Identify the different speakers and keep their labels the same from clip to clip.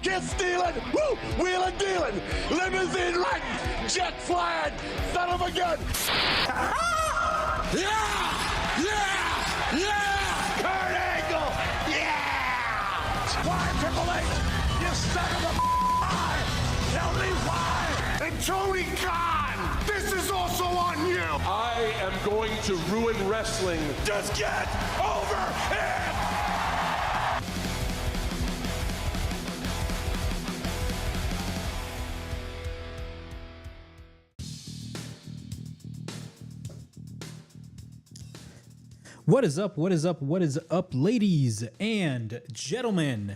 Speaker 1: kiss stealing, woo, wheeling dealing, limousine riding, jet flying, son of a gun. Yeah! Kurt Angle, yeah! Why, Triple H, you son of a tell me why! And Tony Khan, this is also on you!
Speaker 2: I am going to ruin wrestling.
Speaker 1: Just get over it!
Speaker 3: What is up? What is up? What is up, ladies and gentlemen?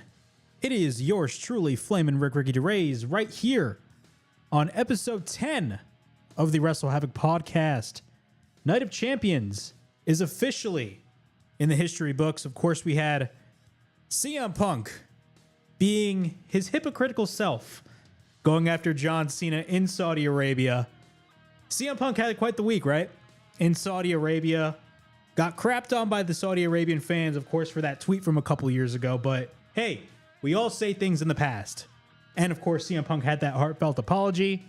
Speaker 3: It is yours truly, Flamin' Ricky DeRays, right here on episode 10 of the WrestleHavoc podcast. Night of Champions is officially in the history books. Of course, we had CM Punk being his hypocritical self, going after John Cena in Saudi Arabia. CM Punk had quite the week, right? In Saudi Arabia. Got crapped on by the Saudi Arabian fans, of course, for that tweet from a couple years ago. But hey, we all say things in the past. And of course, CM Punk had that heartfelt apology.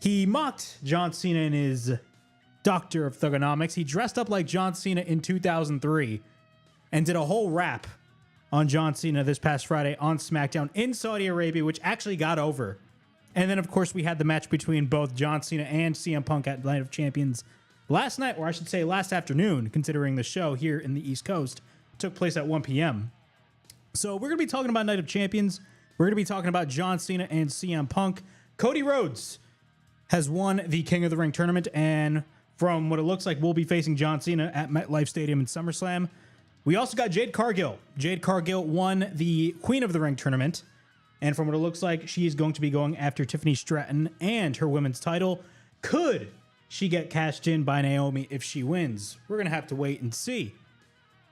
Speaker 3: He mocked John Cena in his Doctor of Thugonomics. He dressed up like John Cena in 2003 and did a whole rap on John Cena this past Friday on SmackDown in Saudi Arabia, which actually got over. And then, of course, we had the match between both John Cena and CM Punk at Night of Champions last night, or I should say last afternoon, considering the show here in the East Coast took place at 1 p.m. So we're going to be talking about Night of Champions. We're going to be talking about John Cena and CM Punk. Cody Rhodes has won the King of the Ring tournament, and from what it looks like, we'll be facing John Cena at MetLife Stadium in SummerSlam. We also got Jade Cargill. Jade Cargill won the Queen of the Ring tournament, and from what it looks like, she's going to be going after Tiffany Stratton and her women's title. Could she get cashed in by Naomi if she wins? We're going to have to wait and see.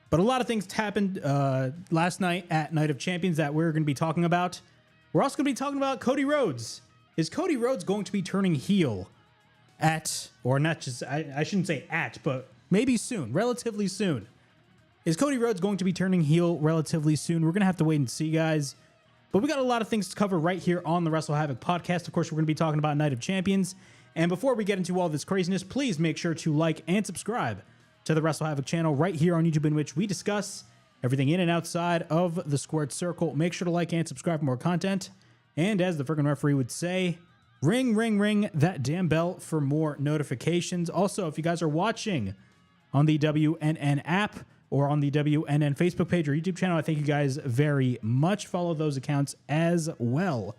Speaker 3: But a lot of things happened last night at Night of Champions that we're going to be talking about. We're also going to be talking about Cody Rhodes. Is Cody Rhodes going to be turning heel at, or not just, I shouldn't say at, but maybe soon, relatively soon. Is Cody Rhodes going to be turning heel relatively soon? We're going to have to wait and see, guys. But we got a lot of things to cover right here on the WrestleHavoc podcast. Of course, we're going to be talking about Night of Champions. And before we get into all this craziness, please make sure to like and subscribe to the WrestleHavoc channel right here on YouTube, in which we discuss everything in and outside of the squared circle. Make sure to like and subscribe for more content. And as the freaking referee would say, ring, ring, ring that damn bell for more notifications. Also, if you guys are watching on the WNN app or on the WNN Facebook page or YouTube channel, I thank you guys very much. Follow those accounts as well.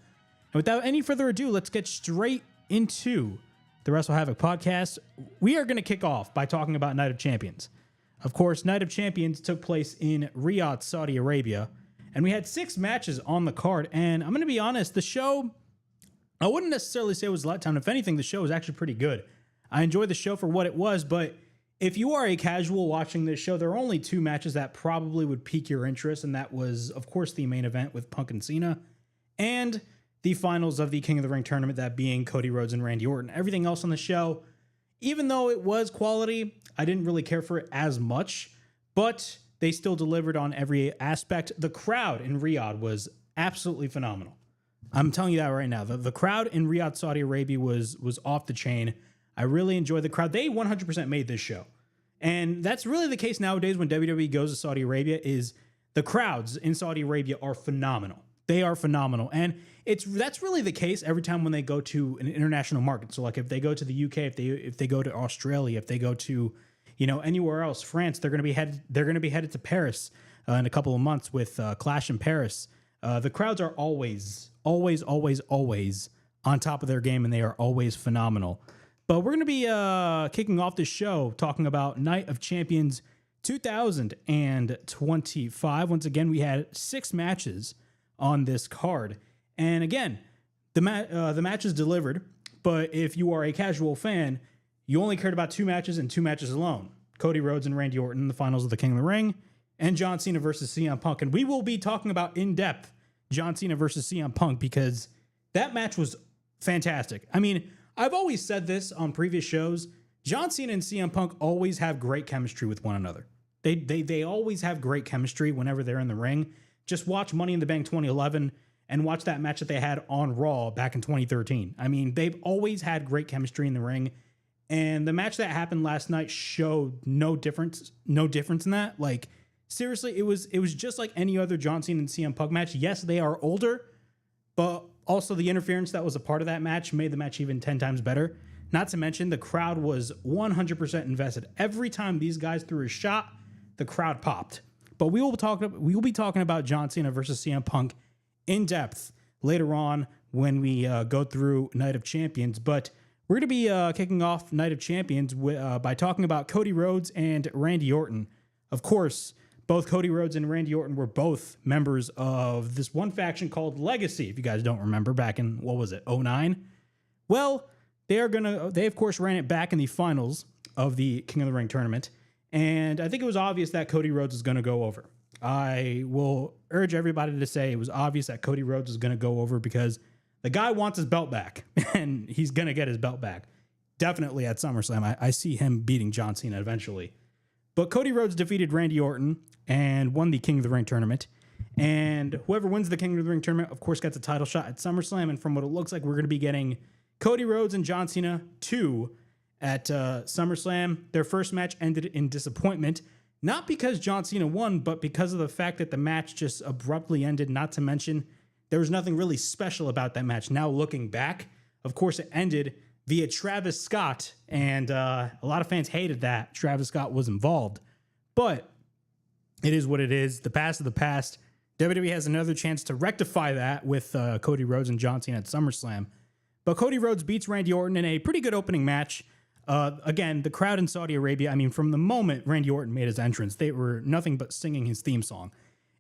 Speaker 3: And without any further ado, let's get straight into the WrestleHavoc podcast. We are going to kick off by talking about Night of Champions. Of course, Night of Champions took place in Riyadh, Saudi Arabia, and we had 6 matches on the card. And I'm going to be honest, the show, I wouldn't necessarily say it was a letdown. If anything, the show was actually pretty good. I enjoyed the show for what it was, but if you are a casual watching this show, there are only 2 matches that probably would pique your interest, and that was, of course, the main event with Punk and Cena, and the finals of the King of the Ring tournament, that being Cody Rhodes and Randy Orton. Everything else on the show, even though it was quality, I didn't really care for it as much, but they still delivered on every aspect. The crowd in Riyadh was absolutely phenomenal. I'm telling you that right now. The crowd in Riyadh, Saudi Arabia was off the chain. I really enjoyed the crowd. They 100% made this show. And that's really the case nowadays when WWE goes to Saudi Arabia, is the crowds in Saudi Arabia are phenomenal. They are phenomenal. And that's really the case every time when they go to an international market. So like if they go to the UK, if they go to Australia, if they go to, anywhere else, France, they're going to be headed to Paris in a couple of months with Clash in Paris. The crowds are always on top of their game, and they are always phenomenal. But we're going to be kicking off this show talking about Night of Champions 2025. Once again, we had 6 matches on this card. And again, the matches delivered, but if you are a casual fan, you only cared about 2 matches and 2 matches alone. Cody Rhodes and Randy Orton in the finals of the King of the Ring, and John Cena versus CM Punk. And we will be talking about in-depth John Cena versus CM Punk because that match was fantastic. I mean, I've always said this on previous shows. John Cena and CM Punk always have great chemistry with one another. They always have great chemistry whenever they're in the ring. Just watch Money in the Bank 2011 and watch that match that they had on Raw back in 2013. I mean, they've always had great chemistry in the ring, and the match that happened last night showed no difference in that. Like, seriously, it was just like any other John Cena and CM Punk match. Yes, they are older, but also the interference that was a part of that match made the match even 10 times better. Not to mention, the crowd was 100% invested. Every time these guys threw a shot, the crowd popped. But we will be talking about John Cena versus CM Punk in depth later on when we go through Night of Champions. But we're going to be kicking off Night of Champions by talking about Cody Rhodes and Randy Orton. Of course, both Cody Rhodes and Randy Orton were both members of this one faction called Legacy, if you guys don't remember, back in, what was it, 2009? Well, they of course ran it back in the finals of the King of the Ring tournament, and I think it was obvious that Cody Rhodes was going to go over. I will urge everybody to say it was obvious that Cody Rhodes was going to go over because the guy wants his belt back, and he's going to get his belt back. Definitely at SummerSlam. I see him beating John Cena eventually. But Cody Rhodes defeated Randy Orton and won the King of the Ring tournament. And whoever wins the King of the Ring tournament, of course, gets a title shot at SummerSlam. And from what it looks like, we're going to be getting Cody Rhodes and John Cena 2 at SummerSlam. Their first match ended in disappointment, not because John Cena won, but because of the fact that the match just abruptly ended. Not to mention, there was nothing really special about that match. Now looking back, of course, it ended via Travis Scott, and a lot of fans hated that Travis Scott was involved. But it is what it is. The past of the past. WWE has another chance to rectify that with Cody Rhodes and John Cena at SummerSlam. But Cody Rhodes beats Randy Orton in a pretty good opening match. Again, the crowd in Saudi Arabia, I mean, from the moment Randy Orton made his entrance, they were nothing but singing his theme song.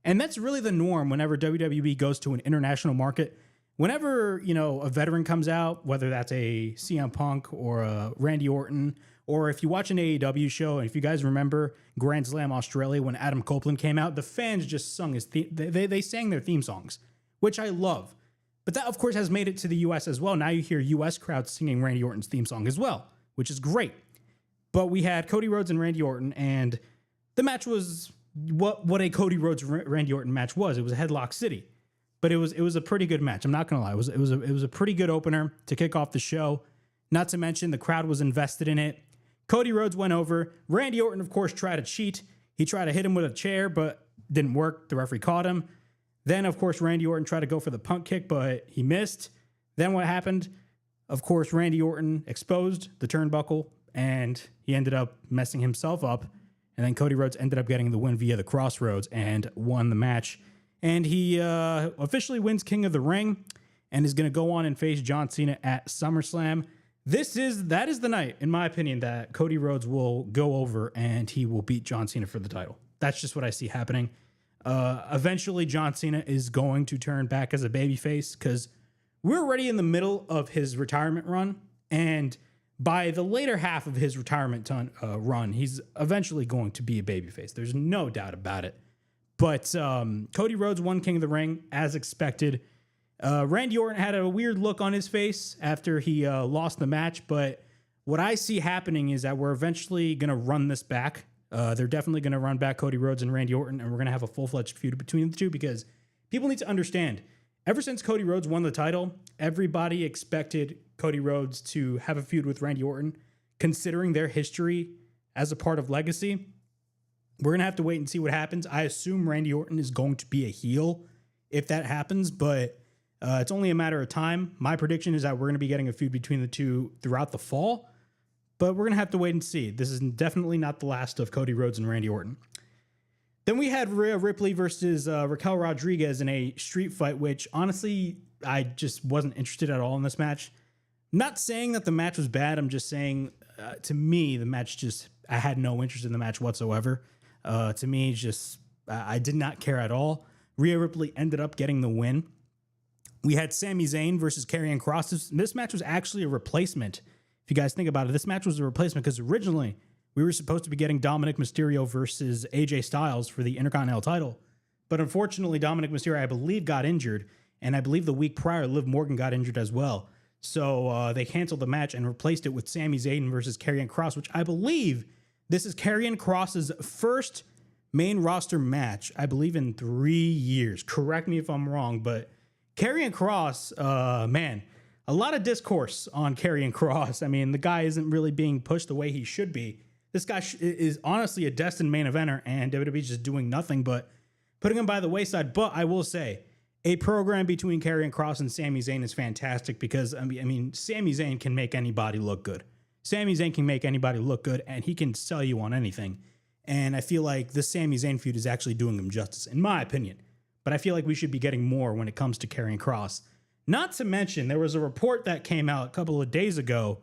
Speaker 3: And that's really the norm whenever WWE goes to an international market. Whenever, a veteran comes out, whether that's a CM Punk or a Randy Orton, or if you watch an AEW show, and if you guys remember Grand Slam Australia when Adam Copeland came out, the fans just sung his theme. They sang their theme songs, which I love. But that, of course, has made it to the U.S. as well. Now you hear U.S. crowds singing Randy Orton's theme song as well, which is great. But we had Cody Rhodes and Randy Orton, and the match was what a Cody Rhodes Randy Orton match was. It was a Headlock City, but it was a pretty good match. I'm not gonna lie, it was a pretty good opener to kick off the show. Not to mention the crowd was invested in it. Cody Rhodes went over. Randy Orton, of course, tried to cheat. He tried to hit him with a chair, but didn't work. The referee caught him. Then, of course, Randy Orton tried to go for the punk kick, but he missed. Then what happened? Of course, Randy Orton exposed the turnbuckle, and he ended up messing himself up. And then Cody Rhodes ended up getting the win via the Crossroads and won the match. And he officially wins King of the Ring and is going to go on and face John Cena at SummerSlam. That is the night, in my opinion, that Cody Rhodes will go over and he will beat John Cena for the title. That's just what I see happening. Eventually, John Cena is going to turn back as a babyface because we're already in the middle of his retirement run. And by the later half of his retirement run, he's eventually going to be a babyface. There's no doubt about it. But Cody Rhodes won King of the Ring as expected. Randy Orton had a weird look on his face after he lost the match. But what I see happening is that we're eventually going to run this back. They're definitely going to run back Cody Rhodes and Randy Orton, and we're going to have a full-fledged feud between the two because people need to understand, ever since Cody Rhodes won the title, everybody expected Cody Rhodes to have a feud with Randy Orton, considering their history as a part of Legacy. We're going to have to wait and see what happens. I assume Randy Orton is going to be a heel if that happens, but it's only a matter of time. My prediction is that we're going to be getting a feud between the two throughout the fall. But we're going to have to wait and see. This is definitely not the last of Cody Rhodes and Randy Orton. Then we had Rhea Ripley versus Raquel Rodriguez in a street fight, which honestly, I just wasn't interested at all in this match. Not saying that the match was bad. I'm just saying, to me, the match I had no interest in the match whatsoever. To me, I did not care at all. Rhea Ripley ended up getting the win. We had Sami Zayn versus Karrion Kross. This match was actually a replacement. If you guys think about it, this match was a replacement because originally we were supposed to be getting Dominic Mysterio versus AJ Styles for the Intercontinental title. But unfortunately, Dominic Mysterio, I believe, got injured. And I believe the week prior, Liv Morgan got injured as well. So they canceled the match and replaced it with Sami Zayn versus Karrion Kross, which I believe this is Karrion Kross's first main roster match, I believe, in 3 years. Correct me if I'm wrong, but Karrion Kross, man, a lot of discourse on Karrion Kross. I mean, the guy isn't really being pushed the way he should be. This guy is honestly a destined main eventer, and WWE's just doing nothing but putting him by the wayside. But I will say, a program between Karrion Kross and Sami Zayn is fantastic because, I mean, Sami Zayn can make anybody look good. Sami Zayn can make anybody look good, and he can sell you on anything. And I feel like the Sami Zayn feud is actually doing him justice, in my opinion. But I feel like we should be getting more when it comes to Karrion Kross. Not to mention, there was a report that came out a couple of days ago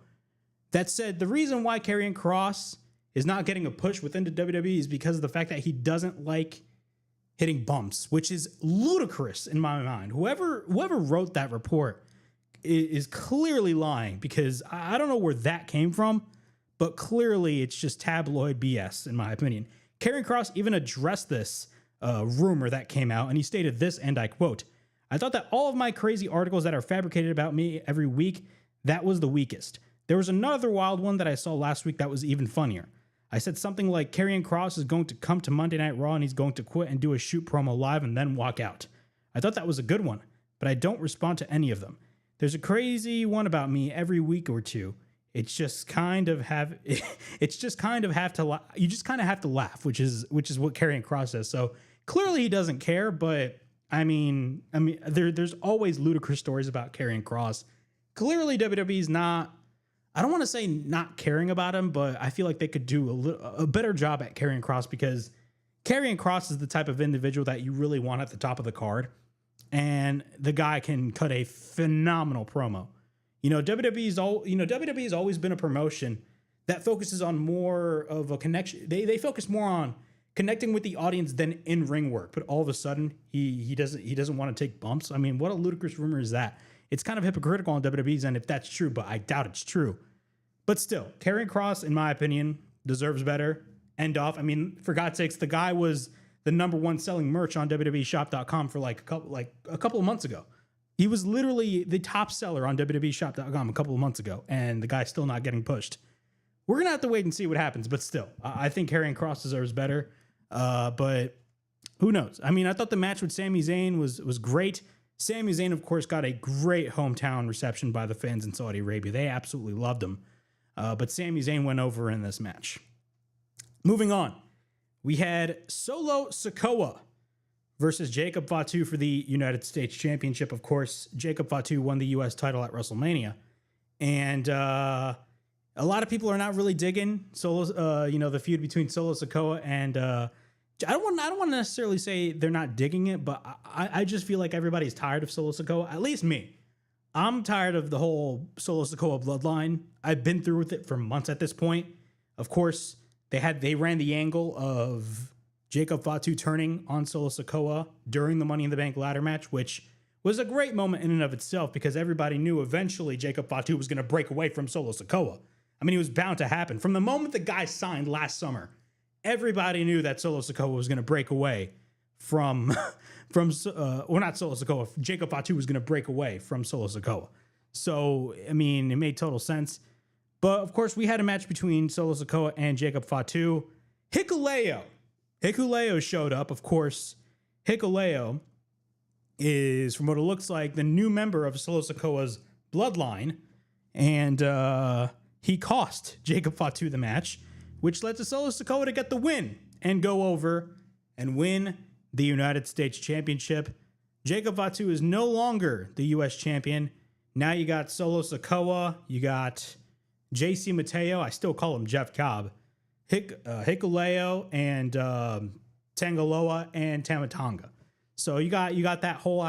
Speaker 3: that said the reason why Karrion Kross is not getting a push within the WWE is because of the fact that he doesn't like hitting bumps, which is ludicrous in my mind. Whoever wrote that report is clearly lying, because I don't know where that came from, but clearly it's just tabloid BS in my opinion. Karrion Kross even addressed this rumor that came out, and he stated this, and I quote, "I thought that all of my crazy articles that are fabricated about me every week, that was the weakest. There was another wild one that I saw last week that was even funnier. I said something like Karrion Kross is going to come to Monday Night Raw and he's going to quit and do a shoot promo live and then walk out. I thought that was a good one, but I don't respond to any of them. There's a crazy one about me every week or two. It's just kind of have to you just kind of have to laugh, which is what Karrion Kross says. So clearly he doesn't care, but I mean there's always ludicrous stories about Karrion Kross. Clearly WWE's not, I don't want to say not caring about him, but I feel like they could do a better job at Karrion Kross, because Karrion Kross is the type of individual that you really want at the top of the card. And the guy can cut a phenomenal promo. WWE's always been a promotion that focuses on more of a connection. They focus more on connecting with the audience than in-ring work. But all of a sudden, he doesn't want to take bumps. I mean, what a ludicrous rumor is that? It's kind of hypocritical on WWE's end if that's true, but I doubt it's true. But still, Karrion Kross, in my opinion, deserves better. End off. I mean, for God's sakes, the guy was the #1 selling merch on WWEshop.com for a couple of months ago. He was literally the top seller on WWEshop.com a couple of months ago, and the guy's still not getting pushed. We're going to have to wait and see what happens, but still, I think Karrion Kross deserves better. But who knows? I mean, I thought the match with Sami Zayn was great. Sami Zayn, of course, got a great hometown reception by the fans in Saudi Arabia. They absolutely loved him. But Sami Zayn went over in this match. Moving on, we had Solo Sikoa versus Jacob Fatu for the United States Championship. Of course, Jacob Fatu won the U.S. title at WrestleMania. And a lot of people are not really digging the feud between Solo Sikoa and I don't want to necessarily say they're not digging it, but I just feel like everybody's tired of Solo Sikoa, at least me. I'm tired of the whole Solo Sikoa bloodline. I've been through with it for months at this point. Of course, they ran the angle of Jacob Fatu turning on Solo Sikoa during the Money in the Bank ladder match, which was a great moment in and of itself, because everybody knew eventually Jacob Fatu was going to break away from Solo Sikoa. I mean, it was bound to happen. From the moment the guy signed last summer, everybody knew that Solo Sikoa was going to break away from not Solo Sikoa. Jacob Fatu was going to break away from Solo Sikoa. So, I mean, it made total sense. But, of course, we had a match between Solo Sikoa and Jacob Fatu. Hikuleo showed up. Of course, Hikuleo is, from what it looks like, the new member of Solo Sikoa's bloodline. And he cost Jacob Fatu the match, which led to Solo Sikoa to get the win and go over and win the United States Championship. Jacob Fatu is no longer the U.S. champion. Now you got Solo Sikoa, you got JC Mateo, I still call him Jeff Cobb, Hikuleo, and Tangaloa and Tamatonga. So you got the whole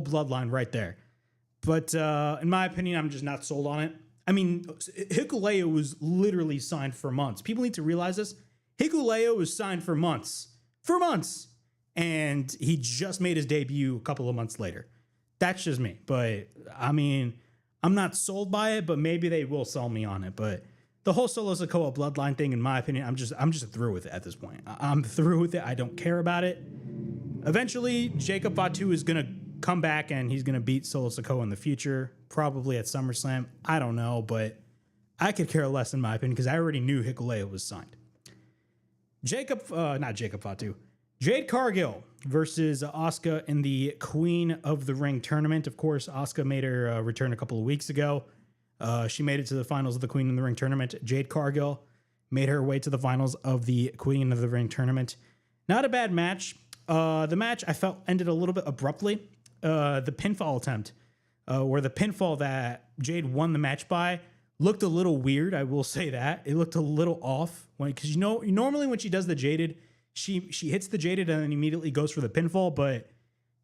Speaker 3: bloodline right there. But in my opinion, I'm just not sold on it. I mean, Hikuleo was literally signed for months. People need to realize this. Hikuleo was signed for months. And he just made his debut a couple of months later. That's just me. But, I mean, I'm not sold by it, but maybe they will sell me on it. But the whole Solo Sikoa bloodline thing, in my opinion, I'm just through with it at this point. I'm through with it. I don't care about it. Eventually, Jacob Fatu is going to come back and he's going to beat Solo Sikoa in the future, probably at SummerSlam. I don't know, but I could care less in my opinion, because I already knew Hikuleo was signed. Jade Cargill versus Asuka in the Queen of the Ring tournament. Of course, Asuka made her return a couple of weeks ago. She made it to the finals of the Queen of the Ring tournament. Jade Cargill made her way to the finals of the Queen of the Ring tournament. Not a bad match. The match I felt ended a little bit abruptly. The pinfall attempt, or the pinfall that Jade won the match by, looked a little weird. I will say that it looked a little off because normally when she does the Jaded, she hits the Jaded and then immediately goes for the pinfall. But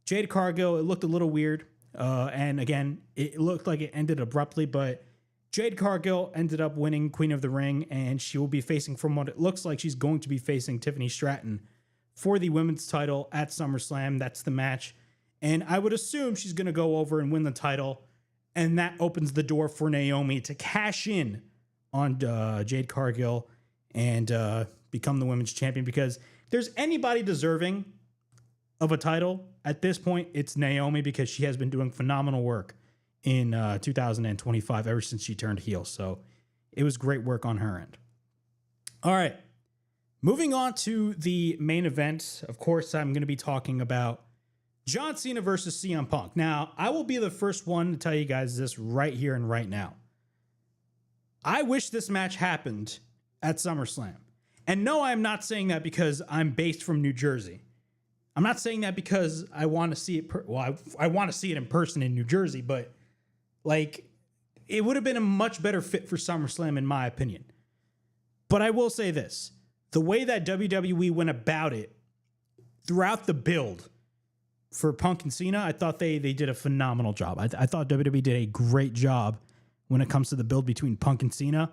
Speaker 3: Jade Cargill, it looked a little weird. And again, it looked like it ended abruptly, but Jade Cargill ended up winning Queen of the Ring, and she will be facing, from what it looks like, she's going to be facing Tiffany Stratton for the women's title at SummerSlam. That's the match. And I would assume she's going to go over and win the title, and that opens the door for Naomi to cash in on Jade Cargill and become the women's champion, because if there's anybody deserving of a title at this point, it's Naomi, because she has been doing phenomenal work in 2025 ever since she turned heel. So it was great work on her end. All right, moving on to the main event. Of course, I'm going to be talking about John Cena versus CM Punk. Now, I will be the first one to tell you guys this right here and right now. I wish this match happened at SummerSlam. And no, I'm not saying that because I'm based from New Jersey. I'm not saying that because I want to see it. I want to see it in person in New Jersey, but like, it would have been a much better fit for SummerSlam, in my opinion. But I will say this: the way that WWE went about it throughout the build for Punk and Cena, I thought they did a phenomenal job. I thought WWE did a great job when it comes to the build between Punk and Cena.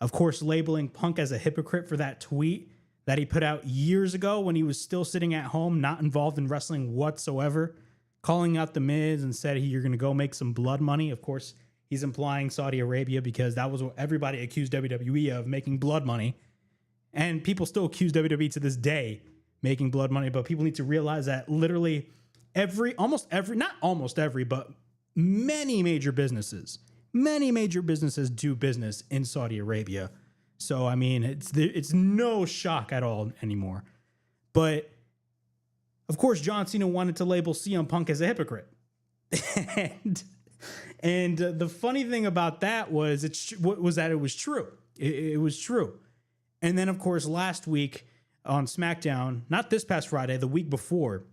Speaker 3: Of course, labeling Punk as a hypocrite for that tweet that he put out years ago when he was still sitting at home, not involved in wrestling whatsoever, calling out The Miz and said, "You're going to go make some blood money." Of course, he's implying Saudi Arabia, because that was what everybody accused WWE of, making blood money. And people still accuse WWE to this day making blood money, but people need to realize that literally but many major businesses do business in Saudi Arabia. So, I mean, it's no shock at all anymore. But of course, John Cena wanted to label CM Punk as a hypocrite. and the funny thing about that was that it was true. It was true. And then, of course, last week on SmackDown, not this past Friday, the week before,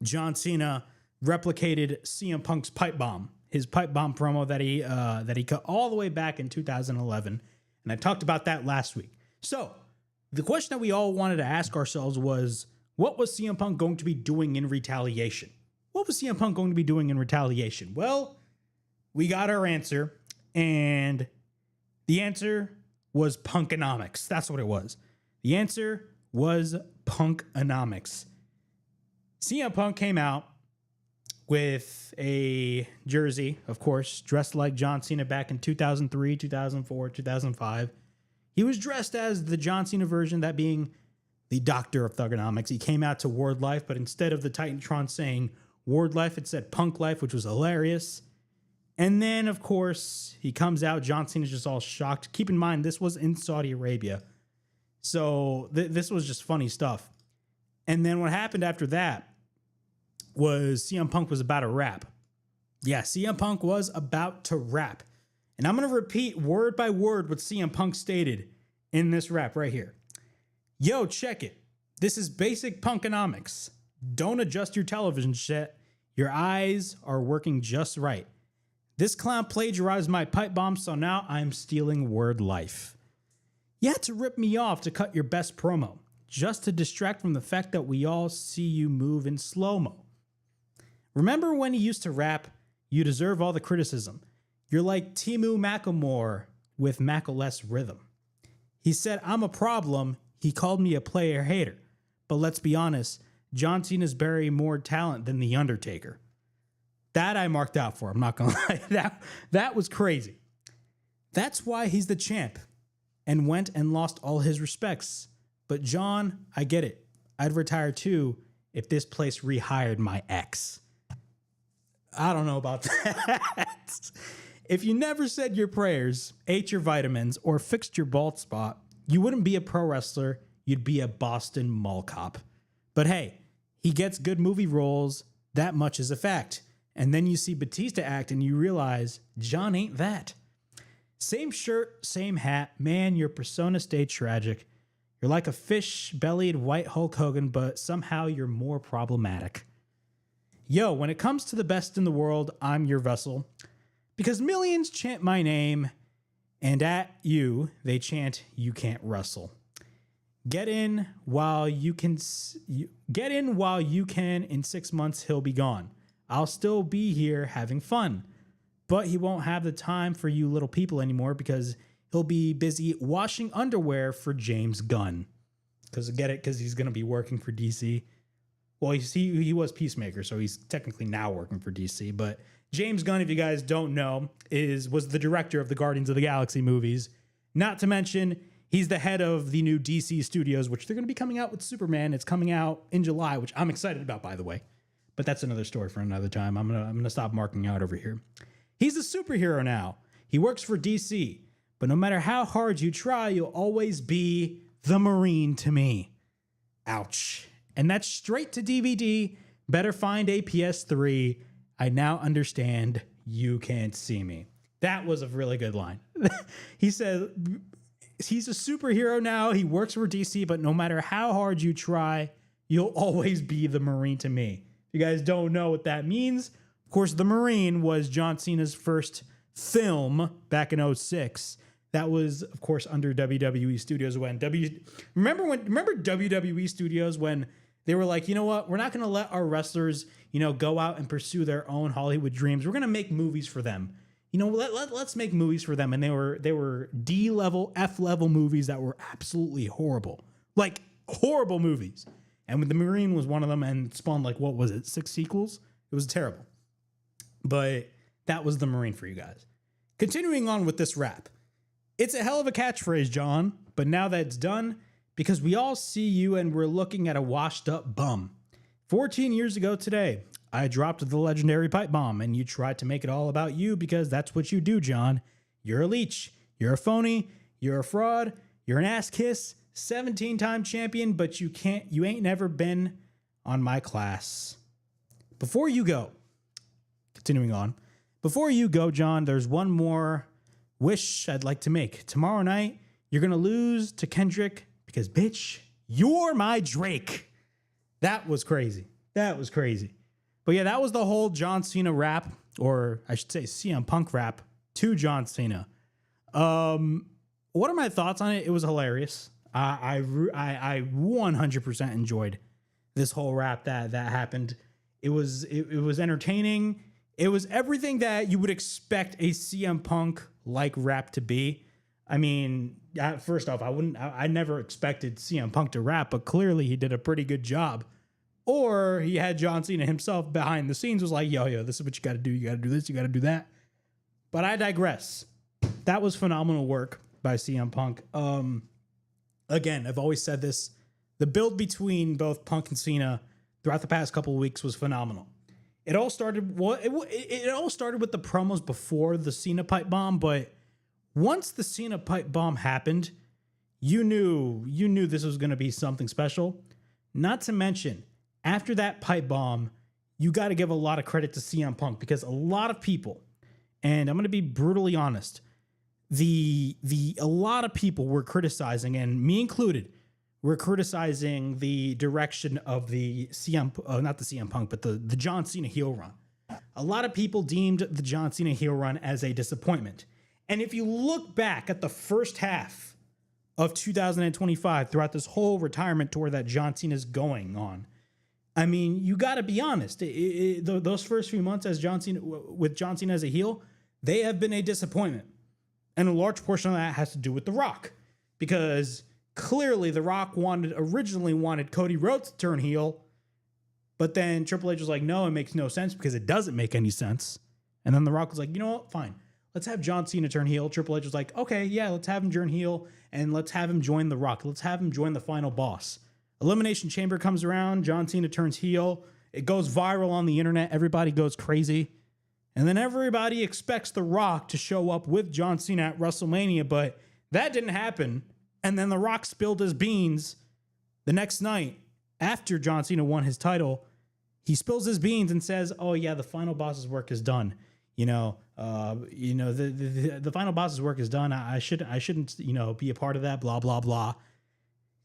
Speaker 3: John Cena replicated CM Punk's pipe bomb, his pipe bomb promo that he cut all the way back in 2011. And I talked about that last week. So the question that we all wanted to ask ourselves was, what was CM Punk going to be doing in retaliation? What was CM Punk going to be doing in retaliation? Well, we got our answer, and the answer was Punkonomics. That's what it was. The answer was Punkonomics. CM Punk came out with a jersey, of course, dressed like John Cena back in 2003, 2004, 2005. He was dressed as the John Cena version, that being the Doctor of Thugonomics. He came out to Word Life, but instead of the Titantron saying Word Life, it said Punk Life, which was hilarious. And then, of course, he comes out. John Cena's just all shocked. Keep in mind, this was in Saudi Arabia. So this was just funny stuff. And then what happened after that was CM Punk was about to rap. Yeah, CM Punk was about to rap. And I'm going to repeat word by word what CM Punk stated in this rap right here. Yo, check it. This is basic Punkonomics. Don't adjust your television set. Your eyes are working just right. This clown plagiarized my pipe bomb, so now I'm stealing Word Life. You had to rip me off to cut your best promo, just to distract from the fact that we all see you move in slow-mo. Remember when he used to rap, "You deserve all the criticism. You're like Timu Macklemore with Mackle-less rhythm." He said, "I'm a problem." He called me a player hater. But let's be honest, John Cena's buried more talent than The Undertaker. That I marked out for. I'm not going to lie. That was crazy. That's why he's the champ and went and lost all his respects. But John, I get it. I'd retire too if this place rehired my ex. I don't know about that. If you never said your prayers, ate your vitamins, or fixed your bald spot, you wouldn't be a pro wrestler. You'd be a Boston mall cop. But hey, he gets good movie roles. That much is a fact. And then you see Batista act and you realize John ain't that. Same shirt, same hat. Man, your persona stayed tragic. You're like a fish-bellied white Hulk Hogan, but somehow you're more problematic. Yo, when it comes to the best in the world, I'm your vessel. Because millions chant my name, and at you, they chant, you can't wrestle. Get in while you can. In 6 months, he'll be gone. I'll still be here having fun. But he won't have the time for you little people anymore because he'll be busy washing underwear for James Gunn. Because he's going to be working for DC. Well, he was Peacemaker, so he's technically now working for DC. But James Gunn, if you guys don't know, was the director of the Guardians of the Galaxy movies. Not to mention, he's the head of the new DC studios, which they're going to be coming out with Superman. It's coming out in July, which I'm excited about, by the way. But that's another story for another time. I'm gonna stop marking out over here. He's a superhero now. He works for DC. But no matter how hard you try, you'll always be the Marine to me. Ouch. And that's straight to DVD. Better find a PS3. I now understand you can't see me. That was a really good line. He said he's a superhero now. He works for DC, but no matter how hard you try, you'll always be the Marine to me. If you guys don't know what that means, of course, The Marine was John Cena's first film back in 2006. That was, of course, under WWE Studios when remember WWE Studios when they were like, you know what, we're not going to let our wrestlers, go out and pursue their own Hollywood dreams. We're going to make movies for them. Let's make movies for them. And they were D-level, F-level movies that were absolutely horrible, like horrible movies. And The Marine was one of them and spawned 6 sequels? It was terrible. But that was The Marine for you guys. Continuing on with this rap. It's a hell of a catchphrase, John, but now that it's done, because we all see you and we're looking at a washed up bum. 14 years ago today, I dropped the legendary pipe bomb and you tried to make it all about you because that's what you do, John. You're a leech. You're a phony. You're a fraud. You're an ass kiss. 17-time champion, but you ain't never been on my class. Before you go, John, there's one more wish I'd like to make. Tomorrow night, you're going to lose to Kendrick because, bitch, you're my Drake. That was crazy. But yeah, that was the whole John Cena rap, or I should say CM Punk rap to John Cena. What are my thoughts on it? It was hilarious. I 100% enjoyed this whole rap that happened. It was entertaining. It was everything that you would expect a CM Punk like rap to be. I mean, first off, I never expected CM Punk to rap, but clearly he did a pretty good job. Or he had John Cena himself behind the scenes was like, yo, this is what you got to do. You got to do this. You got to do that. But I digress. That was phenomenal work by CM Punk. Again, I've always said this. The build between both Punk and Cena throughout the past couple of weeks was phenomenal. It all started with the promos before the Cena pipe bomb, but once the Cena pipe bomb happened, you knew this was going to be something special. Not to mention, after that pipe bomb, you got to give a lot of credit to CM Punk because a lot of people, and I'm going to be brutally honest, a lot of people were criticizing, and me included, were criticizing the direction of the not the CM Punk, but the John Cena heel run. A lot of people deemed the John Cena heel run as a disappointment. And if you look back at the first half of 2025 throughout this whole retirement tour that John Cena's going on, I mean, you got to be honest. Those first few months as John Cena, with John Cena as a heel, they have been a disappointment. And a large portion of that has to do with The Rock. Because clearly The Rock originally wanted Cody Rhodes to turn heel. But then Triple H was like, no, it makes no sense because it doesn't make any sense. And then The Rock was like, you know what? Fine. Let's have John Cena turn heel. Triple H was like, okay, yeah, let's have him turn heel. And let's have him join The Rock. Let's have him join the final boss. Elimination Chamber comes around. John Cena turns heel. It goes viral on the internet. Everybody goes crazy. And then everybody expects The Rock to show up with John Cena at WrestleMania, but that didn't happen. And then The Rock spilled his beans the next night after John Cena won his title, he spills his beans and says, "Oh yeah, the final boss's work is done. The final boss's work is done. I shouldn't be a part of that. Blah blah blah."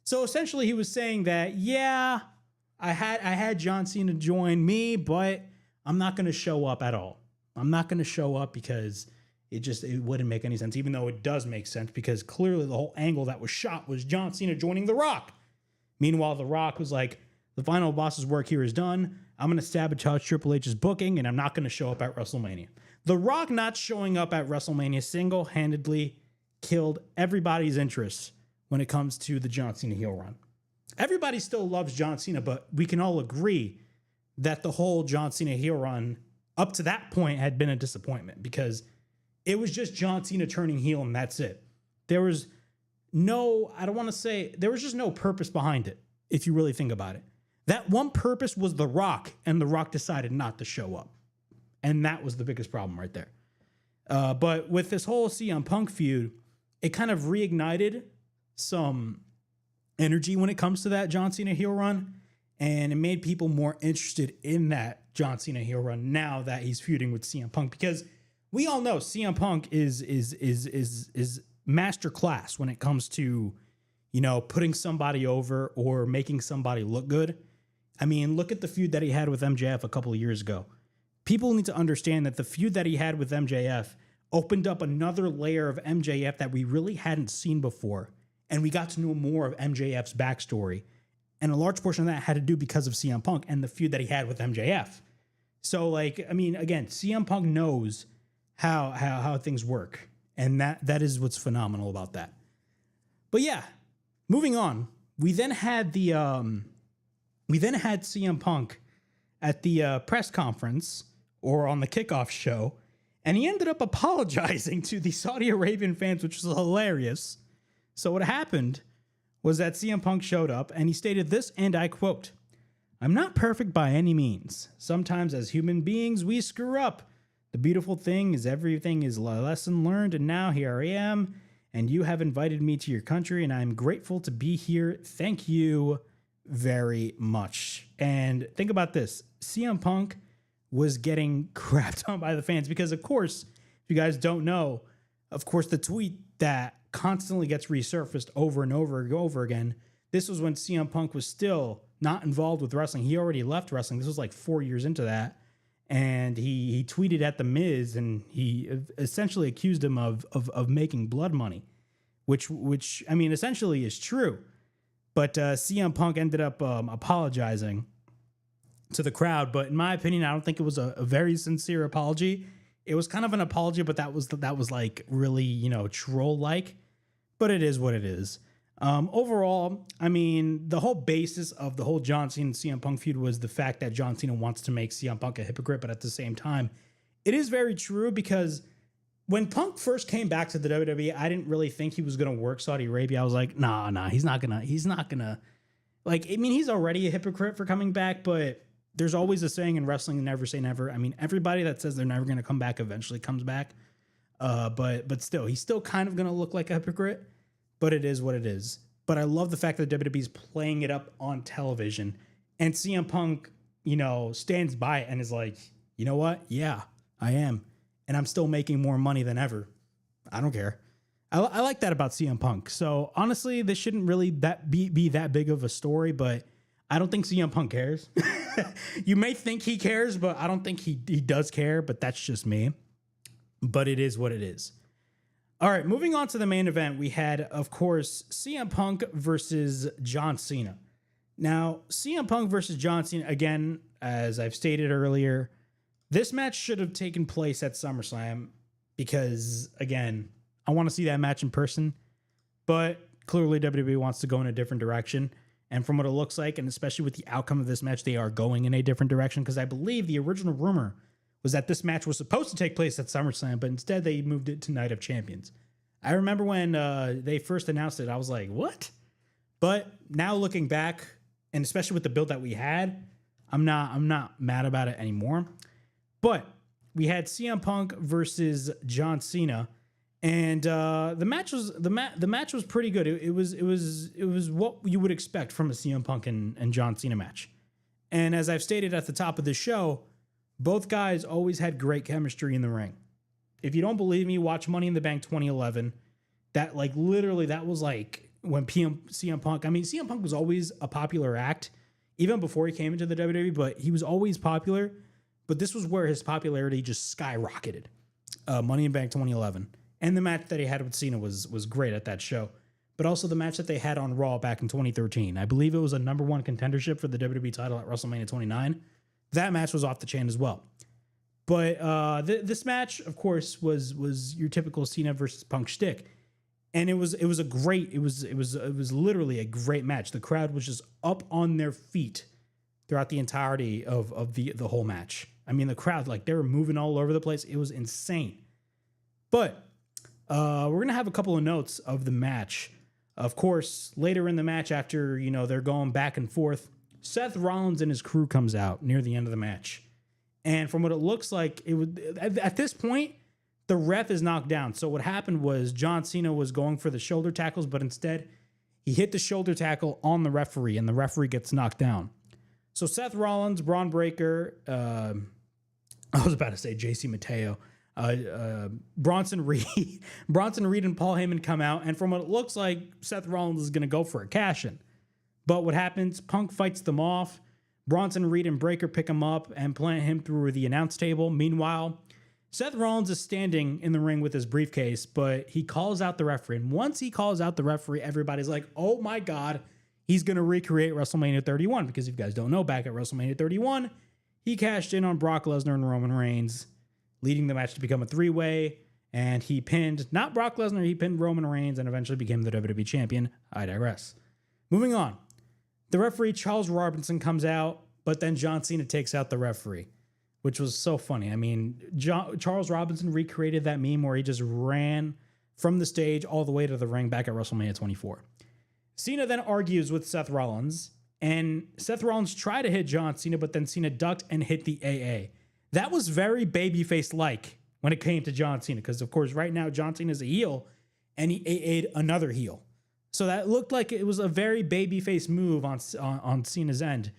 Speaker 3: So essentially, he was saying that, yeah, I had John Cena join me, but I'm not going to show up at all. I'm not going to show up because it wouldn't make any sense, even though it does make sense because clearly the whole angle that was shot was John Cena joining The Rock. Meanwhile, The Rock was like, the final boss's work here is done. I'm going to sabotage Triple H's booking, and I'm not going to show up at WrestleMania. The Rock not showing up at WrestleMania single-handedly killed everybody's interest when it comes to the John Cena heel run. Everybody still loves John Cena, but we can all agree that the whole John Cena heel run up to that point had been a disappointment because it was just John Cena turning heel and that's it. There was there was just no purpose behind it, if you really think about it. That one purpose was The Rock, and The Rock decided not to show up. And that was the biggest problem right there. But with this whole CM Punk feud, it kind of reignited some energy when it comes to that John Cena heel run, and it made people more interested in that John Cena heel run now that he's feuding with CM Punk, because we all know CM Punk is master class when it comes to, putting somebody over or making somebody look good. I mean, look at the feud that he had with MJF a couple of years ago. People need to understand that the feud that he had with MJF opened up another layer of MJF that we really hadn't seen before. And we got to know more of MJF's backstory. And a large portion of that had to do because of CM Punk and the feud that he had with MJF. So, again, CM Punk knows how things work. And that is what's phenomenal about that. But yeah, moving on. We then had CM Punk at the press conference or on the kickoff show, and he ended up apologizing to the Saudi Arabian fans, which was hilarious. So what happened was that CM Punk showed up and he stated this, and I quote, "I'm not perfect by any means. Sometimes as human beings, we screw up. The beautiful thing is everything is a lesson learned, and now here I am, and you have invited me to your country, and I'm grateful to be here. Thank you very much." And think about this. CM Punk was getting crapped on by the fans because, of course, if you guys don't know, of course, the tweet that constantly gets resurfaced over and over again, this was when CM Punk was still not involved with wrestling. He already left wrestling. This was like 4 years into that. And he tweeted at The Miz, and he essentially accused him of making blood money, which essentially is true. But CM Punk ended up apologizing to the crowd. But in my opinion, I don't think it was a very sincere apology. It was kind of an apology, but that was like really, troll-like. But it is what it is. Overall, the whole basis of the whole John Cena and CM Punk feud was the fact that John Cena wants to make CM Punk a hypocrite, but at the same time, it is very true because when Punk first came back to the WWE, I didn't really think he was going to work Saudi Arabia. I was like, nah, he's not gonna, he's already a hypocrite for coming back, but there's always a saying in wrestling, never say never. Everybody that says they're never going to come back eventually comes back. But still, he's still kind of going to look like a hypocrite. But it is what it is. But I love the fact that WWE is playing it up on television. And CM Punk, stands by it and is like, you know what? Yeah, I am. And I'm still making more money than ever. I don't care. I like that about CM Punk. So honestly, this shouldn't really be that big of a story, but I don't think CM Punk cares. You may think he cares, but I don't think he does care, but that's just me. But it is what it is. All right, moving on to the main event, we had, of course, CM Punk versus John Cena. Now, CM Punk versus John Cena, again, as I've stated earlier, this match should have taken place at SummerSlam because, again, I want to see that match in person, but clearly WWE wants to go in a different direction. And from what it looks like, and especially with the outcome of this match, they are going in a different direction because I believe the original rumor was that this match was supposed to take place at SummerSlam, but instead they moved it to Night of Champions. I remember when they first announced it, I was like, what? But now looking back, and especially with the build that we had, I'm not mad about it anymore. But we had CM Punk versus John Cena, And the match was pretty good. It was what you would expect from a CM Punk and John Cena match. And as I've stated at the top of the show, both guys always had great chemistry in the ring. If you don't believe me, watch Money in the Bank 2011. That was like when CM Punk. I mean, CM Punk was always a popular act, even before he came into the WWE. But he was always popular. But this was where his popularity just skyrocketed. Money in the Bank 2011. And the match that he had with Cena was great at that show. But also the match that they had on Raw back in 2013. I believe it was a number one contendership for the WWE title at WrestleMania 29. That match was off the chain as well. But this match, of course, was your typical Cena versus Punk shtick. And it was literally a great match. The crowd was just up on their feet throughout the entirety of the whole match. I mean, the crowd, like, they were moving all over the place. It was insane. But we're going to have a couple of notes of the match. Of course, later in the match, after, they're going back and forth, Seth Rollins and his crew comes out near the end of the match. And from what it looks like, at this point, the ref is knocked down. So what happened was John Cena was going for the shoulder tackles, but instead he hit the shoulder tackle on the referee, and the referee gets knocked down. So Seth Rollins, Braun Breaker, I was about to say JC Mateo, Bronson Reed, and Paul Heyman come out, and from what it looks like, Seth Rollins is going to go for a cash-in. But what happens? Punk fights them off. Bronson Reed and Breaker pick him up and plant him through the announce table. Meanwhile, Seth Rollins is standing in the ring with his briefcase, but he calls out the referee. And once he calls out the referee, everybody's like, oh my God, he's going to recreate WrestleMania 31. Because if you guys don't know, back at WrestleMania 31, he cashed in on Brock Lesnar and Roman Reigns, leading the match to become a three-way. And he pinned, not Brock Lesnar, he pinned Roman Reigns and eventually became the WWE champion. I digress. Moving on. The referee, Charles Robinson, comes out, but then John Cena takes out the referee, which was so funny. I mean, Charles Robinson recreated that meme where he just ran from the stage all the way to the ring back at WrestleMania 24. Cena then argues with Seth Rollins, and Seth Rollins tried to hit John Cena, but then Cena ducked and hit the AA. That was very babyface-like when it came to John Cena, because, of course, right now John Cena is a heel, and he AA'd another heel. So that looked like it was a very babyface move on Cena's end,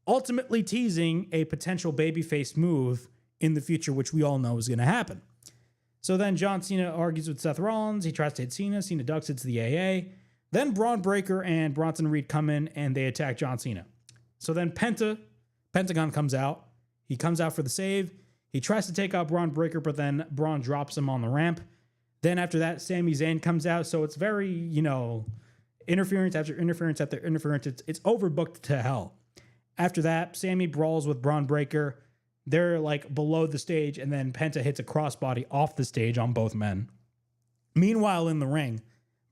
Speaker 3: ultimately teasing a potential babyface move in the future, which we all know is going to happen. So then John Cena argues with Seth Rollins. He tries to hit Cena. Cena ducks, hits the AA. Then Braun Breaker and Bronson Reed come in, and they attack John Cena. So then Pentagon comes out. He comes out for the save. He tries to take out Braun Breaker, but then Braun drops him on the ramp. Then after that, Sami Zayn comes out. So it's very, interference after interference after interference. It's overbooked to hell. After that, Sami brawls with Braun Breaker. They're like below the stage, and then Penta hits a crossbody off the stage on both men. Meanwhile, in the ring,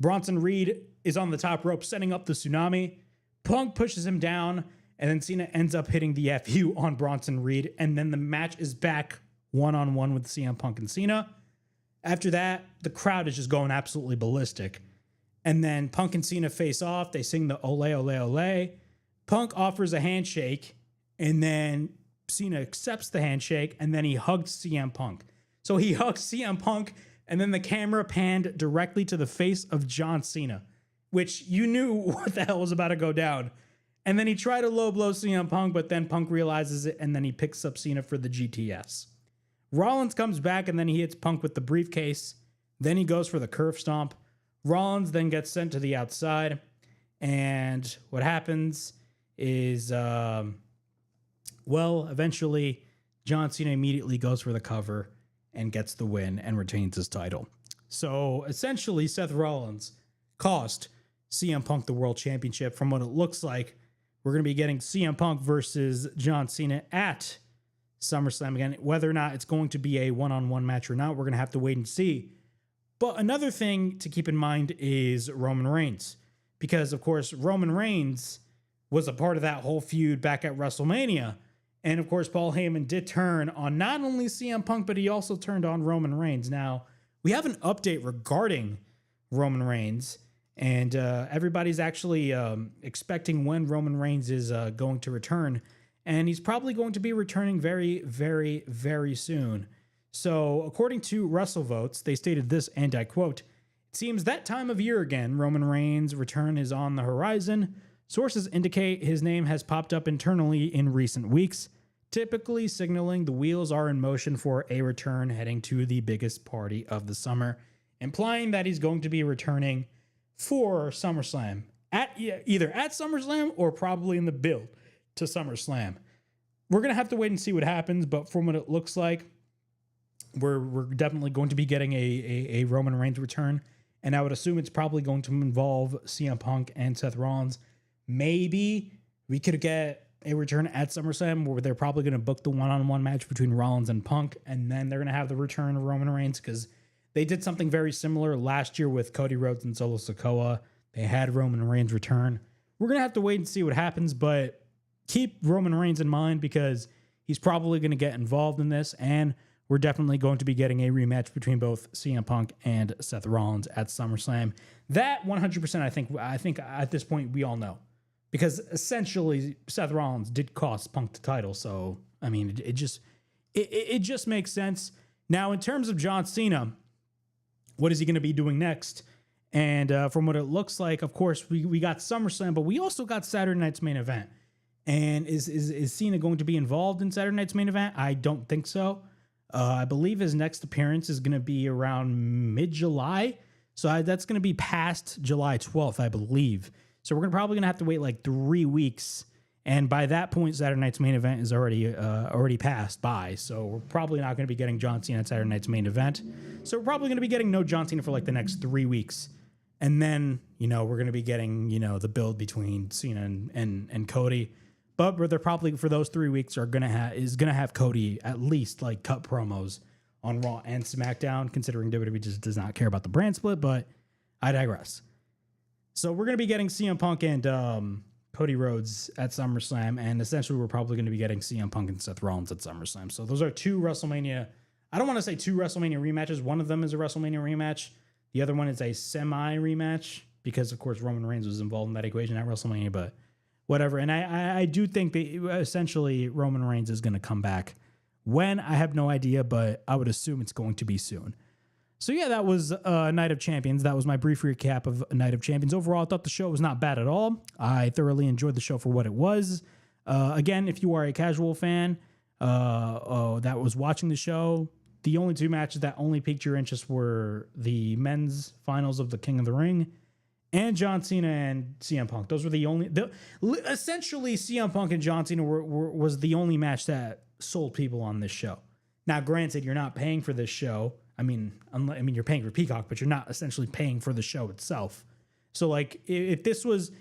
Speaker 3: Bronson Reed is on the top rope setting up the tsunami. Punk pushes him down, and then Cena ends up hitting the FU on Bronson Reed, and then the match is back one-on-one with CM Punk and Cena. After that, the crowd is just going absolutely ballistic. And then Punk and Cena face off. They sing the Ole, Ole, Ole. Punk offers a handshake, and then Cena accepts the handshake, and then he hugs CM Punk. So he hugs CM Punk, and then the camera panned directly to the face of John Cena, which you knew what the hell was about to go down. And then he tried to low blow CM Punk, but then Punk realizes it, and then he picks up Cena for the GTS. Rollins comes back, and then he hits Punk with the briefcase. Then he goes for the curve stomp. Rollins then gets sent to the outside, and what happens is, eventually John Cena immediately goes for the cover and gets the win and retains his title. So essentially, Seth Rollins cost CM Punk the World Championship. From what it looks like, we're going to be getting CM Punk versus John Cena at SummerSlam again. Whether or not it's going to be a one-on-one match or not, we're going to have to wait and see. But another thing to keep in mind is Roman Reigns, because, of course, Roman Reigns was a part of that whole feud back at WrestleMania. And, of course, Paul Heyman did turn on not only CM Punk, but he also turned on Roman Reigns. Now, we have an update regarding Roman Reigns, and everybody's actually expecting when Roman Reigns is going to return. And he's probably going to be returning very, very, very soon. So, according to WrestleVotes, they stated this, and I quote, "It seems that time of year again. Roman Reigns' return is on the horizon. Sources indicate his name has popped up internally in recent weeks, typically signaling the wheels are in motion for a return heading to the biggest party of the summer, implying that he's going to be returning for SummerSlam, either at SummerSlam or probably in the build to SummerSlam. We're going to have to wait and see what happens, but from what it looks like, we're definitely going to be getting a Roman Reigns return, and I would assume it's probably going to involve CM Punk and Seth Rollins. Maybe we could get a return at SummerSlam where they're probably going to book the one-on-one match between Rollins and Punk, and then they're going to have the return of Roman Reigns, because they did something very similar last year with Cody Rhodes and Solo Sikoa. They had Roman Reigns return. We're going to have to wait and see what happens, but keep Roman Reigns in mind because he's probably going to get involved in this, and we're definitely going to be getting a rematch between both CM Punk and Seth Rollins at SummerSlam. That 100%, I think at this point we all know, because essentially Seth Rollins did cost Punk the title. So I mean, it just makes sense. Now, in terms of John Cena, what is he going to be doing next? And from what it looks like, of course, we got SummerSlam, but we also got Saturday Night's main event. And is Cena going to be involved in Saturday Night's main event? I don't think so. I believe his next appearance is going to be around mid-July. So that's going to be past July 12th, I believe. So we're probably going to have to wait like 3 weeks. And by that point, Saturday Night's main event is already passed by. So we're probably not going to be getting John Cena at Saturday Night's main event. So we're probably going to be getting no John Cena for like the next 3 weeks. And then, we're going to be getting, the build between Cena and Cody. But they're probably, for those 3 weeks, is going to have Cody at least like cut promos on Raw and SmackDown, considering WWE just does not care about the brand split, but I digress. So we're going to be getting CM Punk and Cody Rhodes at SummerSlam, and essentially we're probably going to be getting CM Punk and Seth Rollins at SummerSlam. So those are two WrestleMania, I don't want to say two WrestleMania rematches. One of them is a WrestleMania rematch. The other one is a semi-rematch because, of course, Roman Reigns was involved in that equation at WrestleMania, but whatever. And I do think that essentially Roman Reigns is going to come back. When, I have no idea, but I would assume it's going to be soon. So yeah, that was Night of Champions. That was my brief recap of Night of Champions. Overall, I thought the show was not bad at all. I thoroughly enjoyed the show for what it was. Again, if you are a casual fan that was watching the show, the only two matches that only piqued your interest were the men's finals of the King of the Ring and John Cena and CM Punk. Those were essentially CM Punk and John Cena was the only match that sold people on this show. Now, granted, you're not paying for this show. I mean, you're paying for Peacock, but you're not essentially paying for the show itself. So, like, if this was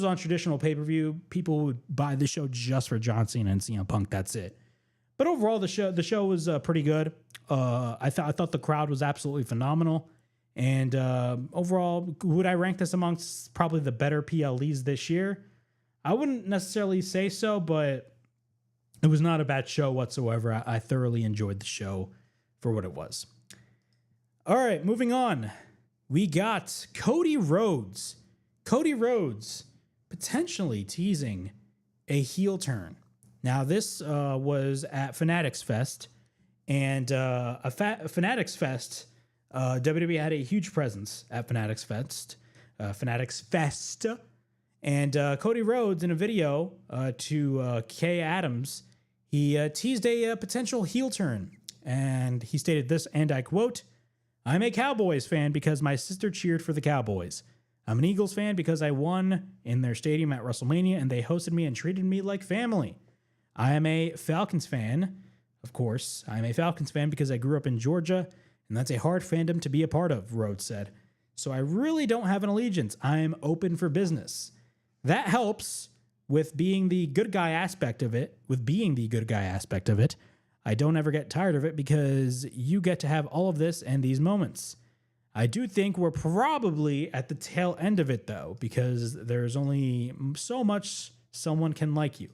Speaker 3: on traditional pay-per-view, people would buy the show just for John Cena and CM Punk. That's it. But overall, the show was pretty good. I thought the crowd was absolutely phenomenal. And overall, would I rank this amongst probably the better PLEs this year? I wouldn't necessarily say so, but it was not a bad show whatsoever. I thoroughly enjoyed the show for what it was. All right, moving on. We got Cody Rhodes. Cody Rhodes potentially teasing a heel turn. Now, this was at Fanatics Fest, and Fanatics Fest, WWE had a huge presence at Fanatics Fest, and Cody Rhodes in a video to Kay Adams, he teased a potential heel turn, and he stated this, and I quote, "I'm a Cowboys fan because my sister cheered for the Cowboys. I'm an Eagles fan because I won in their stadium at WrestleMania, and they hosted me and treated me like family. I am a Falcons fan. Of course, I am a Falcons fan because I grew up in Georgia, and that's a hard fandom to be a part of," Rhodes said. "So I really don't have an allegiance. I am open for business. That helps with being the good guy aspect of it. I don't ever get tired of it because you get to have all of this and these moments. I do think we're probably at the tail end of it, though, because there's only so much someone can like you.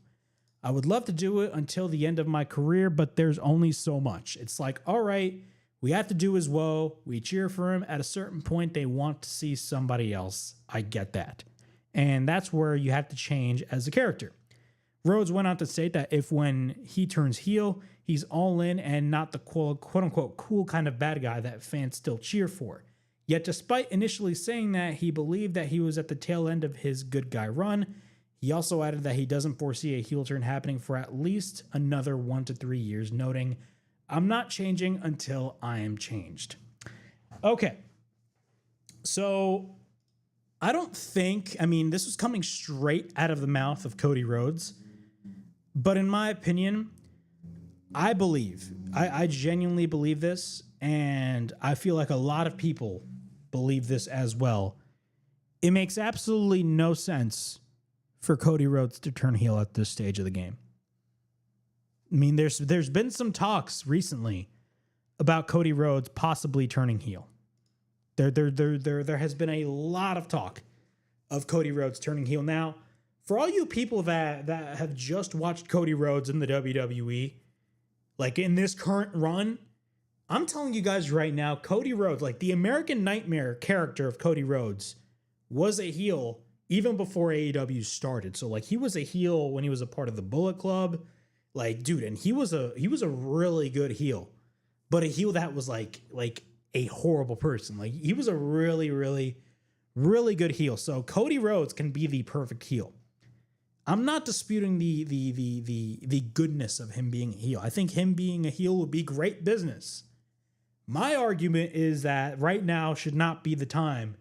Speaker 3: I would love to do it until the end of my career, but there's only so much. It's like, all right, we have to do his woe. We cheer for him. At a certain point, they want to see somebody else. I get that. And that's where you have to change as a character. Rhodes went on to state that if when he turns heel, he's all in and not the quote unquote cool kind of bad guy that fans still cheer for. Yet despite initially saying that he believed that he was at the tail end of his good guy run, he also added that he doesn't foresee a heel turn happening for at least another 1 to 3 years, noting, "I'm not changing until I am changed." Okay. So I don't think, this was coming straight out of the mouth of Cody Rhodes. But in my opinion, I genuinely believe this, and I feel like a lot of people believe this as well. It makes absolutely no sense for Cody Rhodes to turn heel at this stage of the game. There's been some talks recently about Cody Rhodes possibly turning heel. There has been a lot of talk of Cody Rhodes turning heel. Now, for all you people that have just watched Cody Rhodes in the WWE, like in this current run, I'm telling you guys right now, Cody Rhodes, like the American Nightmare character of Cody Rhodes, was a heel even before AEW started. So like he was a heel when he was a part of the Bullet Club. Like, dude, and he was a really good heel, but a heel that was like a horrible person. Like he was a really, really, really good heel. So Cody Rhodes can be the perfect heel. I'm not disputing the goodness of him being a heel. I think him being a heel would be great business. My argument is that right now should not be the time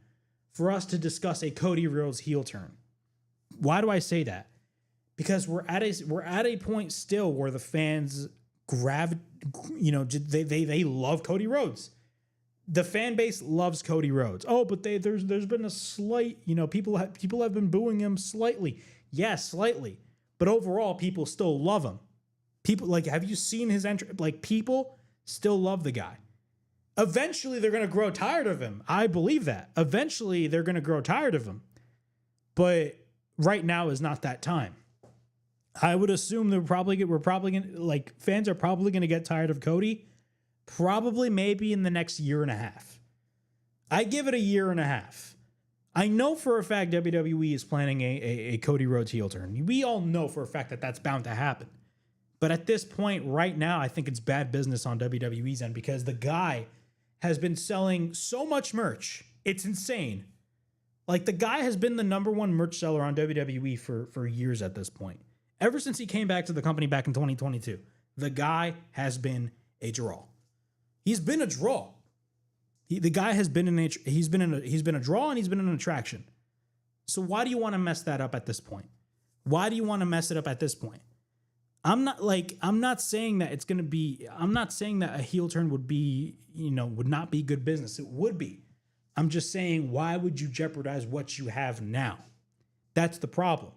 Speaker 3: for us to discuss a Cody Rhodes heel turn. Why do I say that? Because we're at a point still where the fans they love Cody Rhodes. The fan base loves Cody Rhodes. Oh, but there's been a slight, people have been booing him slightly. Yes, slightly. But overall, people still love him. People, like, have you seen his entry? Like, people still love the guy. Eventually, they're going to grow tired of him. I believe that. Eventually, they're going to grow tired of him. But right now is not that time. I would assume fans are probably going to get tired of Cody. Probably maybe in the next year and a half. I give it a year and a half. I know for a fact WWE is planning a Cody Rhodes heel turn. We all know for a fact that that's bound to happen. But at this point, right now, I think it's bad business on WWE's end because the guy has been selling so much merch. It's insane. Like, the guy has been the number one merch seller on WWE for years at this point. Ever since he came back to the company back in 2022, the guy has been a draw. He's been a draw. The guy has been he's been a draw and he's been an attraction. So why do you want to mess that up at this point? Why do you want to mess it up at this point? I'm not saying that a heel turn would not be good business. It would be. I'm just saying, why would you jeopardize what you have now? That's the problem.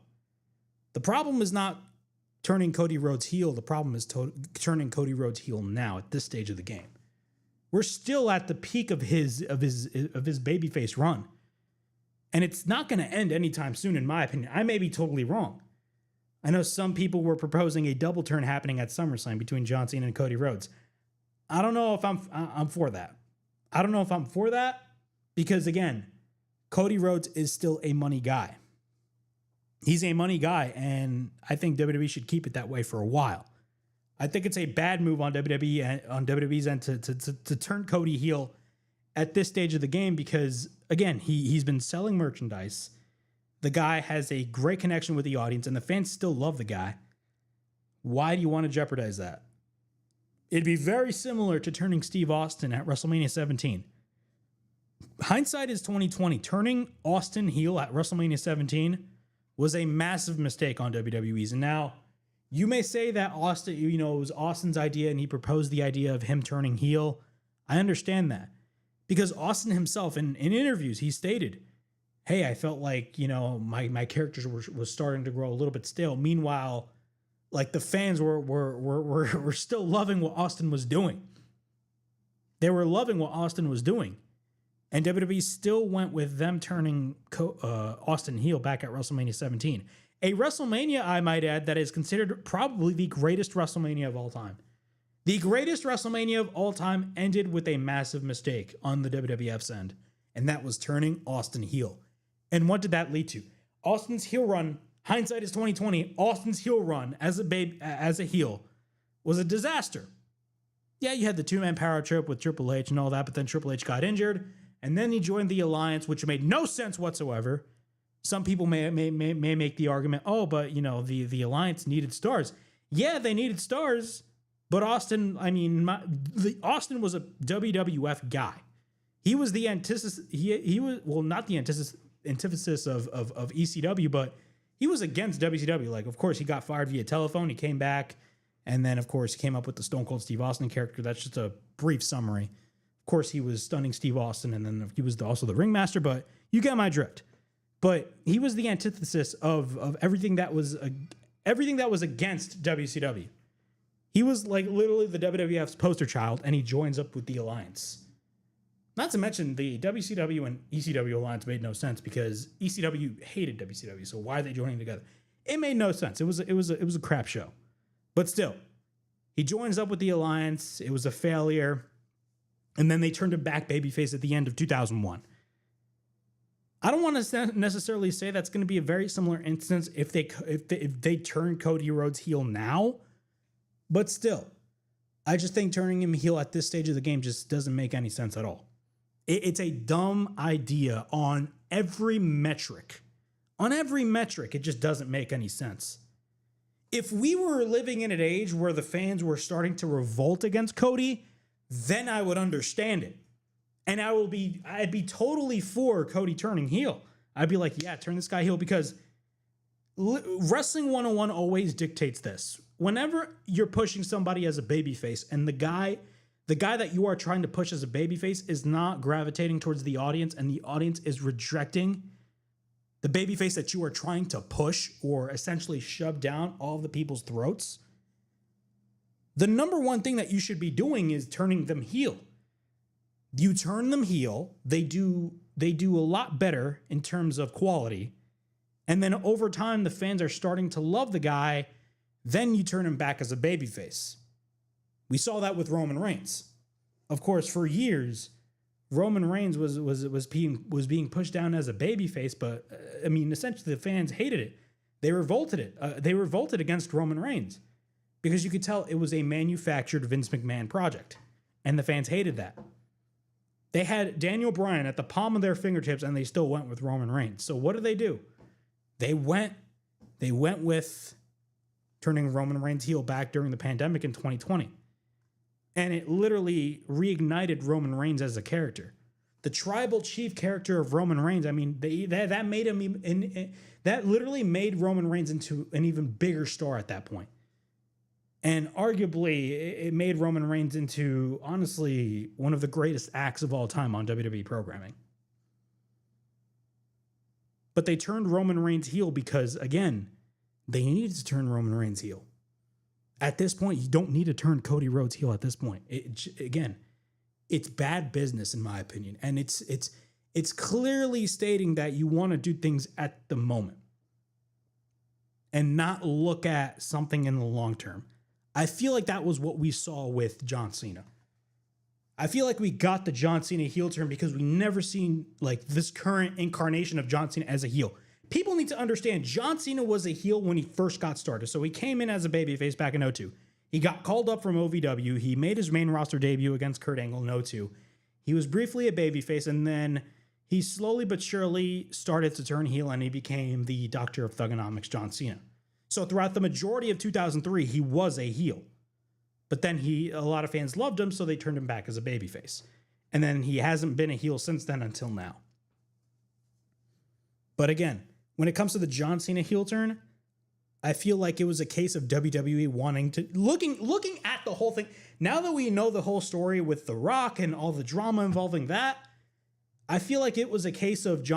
Speaker 3: The problem is not turning Cody Rhodes heel. The problem is turning Cody Rhodes heel now at this stage of the game. We're still at the peak of his babyface run. And it's not going to end anytime soon, in my opinion. I may be totally wrong. I know some people were proposing a double turn happening at SummerSlam between John Cena and Cody Rhodes. I don't know if I'm for that. I don't know if I'm for that because, again, Cody Rhodes is still a money guy. He's a money guy, and I think WWE should keep it that way for a while. I think it's a bad move on WWE's end to turn Cody heel at this stage of the game because, again, he's been selling merchandise. The guy has a great connection with the audience, and the fans still love the guy. Why do you want to jeopardize that? It'd be very similar to turning Steve Austin at WrestleMania 17. Hindsight is 2020. Turning Austin heel at WrestleMania 17 was a massive mistake on WWE's, and now you may say that Austin, it was Austin's idea and he proposed the idea of him turning heel. I understand that because Austin himself in interviews, he stated, hey, I felt like, my characters was starting to grow a little bit stale. Meanwhile, like the fans were still loving what Austin was doing. They were loving what Austin was doing. And WWE still went with them turning Austin heel back at WrestleMania 17. A WrestleMania, I might add, that is considered probably the greatest WrestleMania of all time. The greatest WrestleMania of all time ended with a massive mistake on the WWF's end, and that was turning Austin heel. And what did that lead to? Austin's heel run Hindsight is 2020. Austin's heel run as a heel was a disaster. Yeah, you had the two-man power trip with Triple H and all that, but then Triple H got injured, and then he joined the Alliance, which made no sense whatsoever. Some people may make the argument, oh, but the Alliance needed stars. Yeah, they needed stars, but Austin, Austin was a WWF guy. He was the antithesis. He was, well, not the antithesis of ECW, but he was against WCW. Like, of course, he got fired via telephone. He came back, and then, of course, he came up with the Stone Cold Steve Austin character. That's just a brief summary. Of course, he was stunning Steve Austin, and then he was also the ringmaster. But you get my drift. But he was the antithesis of everything that was against WCW. He was like literally the WWF's poster child, and he joins up with the Alliance. Not to mention the WCW and ECW Alliance made no sense because ECW hated WCW. So why are they joining together? It made no sense. It was a crap show. But still, he joins up with the Alliance. It was a failure, and then they turned him back babyface at the end of 2001. I don't want to necessarily say that's going to be a very similar instance if they turn Cody Rhodes heel now, but still, I just think turning him heel at this stage of the game just doesn't make any sense at all. It's a dumb idea on every metric. On every metric, it just doesn't make any sense. If we were living in an age where the fans were starting to revolt against Cody, then I would understand it. And I'd be totally for Cody turning heel. I'd be like, yeah, turn this guy heel, because Wrestling 101 always dictates this. Whenever you're pushing somebody as a babyface and the guy that you are trying to push as a babyface is not gravitating towards the audience and the audience is rejecting the babyface that you are trying to push or essentially shove down all of the people's throats, the number one thing that you should be doing is turning them heel. You turn them heel, they do a lot better in terms of quality, and then over time the fans are starting to love the guy, then you turn him back as a babyface. We saw that with Roman Reigns. Of course, for years, Roman Reigns was being pushed down as a babyface, but essentially the fans hated it. They revolted against Roman Reigns because you could tell it was a manufactured Vince McMahon project, and the fans hated that. They had Daniel Bryan at the palm of their fingertips, and they still went with Roman Reigns. So what do? They went with turning Roman Reigns heel back during the pandemic in 2020. And it literally reignited Roman Reigns as a character. The tribal chief character of Roman Reigns, that made him that literally made Roman Reigns into an even bigger star at that point. And arguably, it made Roman Reigns into, honestly, one of the greatest acts of all time on WWE programming. But they turned Roman Reigns heel because, again, they needed to turn Roman Reigns heel. At this point, you don't need to turn Cody Rhodes heel at this point. It's bad business, in my opinion. And it's clearly stating that you want to do things at the moment and not look at something in the long term. I feel like that was what we saw with John Cena. I feel like we got the John Cena heel turn because we never seen like this current incarnation of John Cena as a heel. People need to understand John Cena was a heel when he first got started. So he came in as a babyface back in 2002. He got called up from OVW. He made his main roster debut against Kurt Angle in 2002. He was briefly a babyface, and then he slowly but surely started to turn heel, and he became the Doctor of Thugonomics, John Cena. So throughout the majority of 2003, he was a heel. But then a lot of fans loved him, so they turned him back as a babyface. And then he hasn't been a heel since then until now. But again, when it comes to the John Cena heel turn, I feel like it was a case of WWE wanting to looking at the whole thing. Now that we know the whole story with The Rock and all the drama involving that, I feel like it was a case of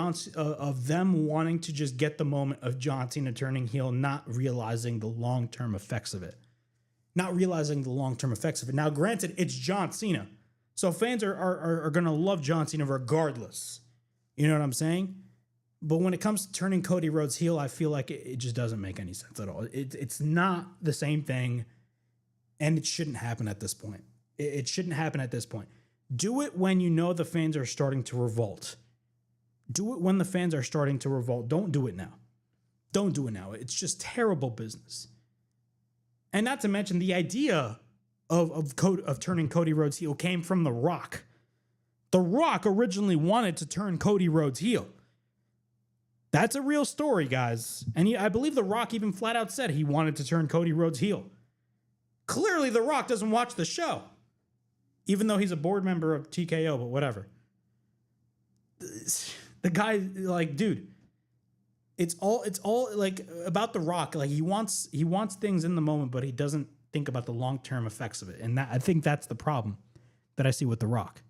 Speaker 3: them wanting to just get the moment of John Cena turning heel, not realizing the long-term effects of it. Now, granted, it's John Cena, so fans are going to love John Cena regardless. You know what I'm saying? But when it comes to turning Cody Rhodes heel, I feel like it just doesn't make any sense at all. It's not the same thing, and it shouldn't happen at this point. It shouldn't happen at this point. Do it when you know the fans are starting to revolt. Do it when the fans are starting to revolt. Don't do it now. Don't do it now. It's just terrible business. And not to mention the idea of turning Cody Rhodes heel came from The Rock. The Rock originally wanted to turn Cody Rhodes heel. That's a real story, guys. And I believe The Rock even flat out said he wanted to turn Cody Rhodes heel. Clearly, The Rock doesn't watch the show, even though he's a board member of TKO, but whatever. The guy, like, dude, it's all like about The Rock. Like, he wants things in the moment, but he doesn't think about the long-term effects of it. And I think that's the problem that I see with The Rock.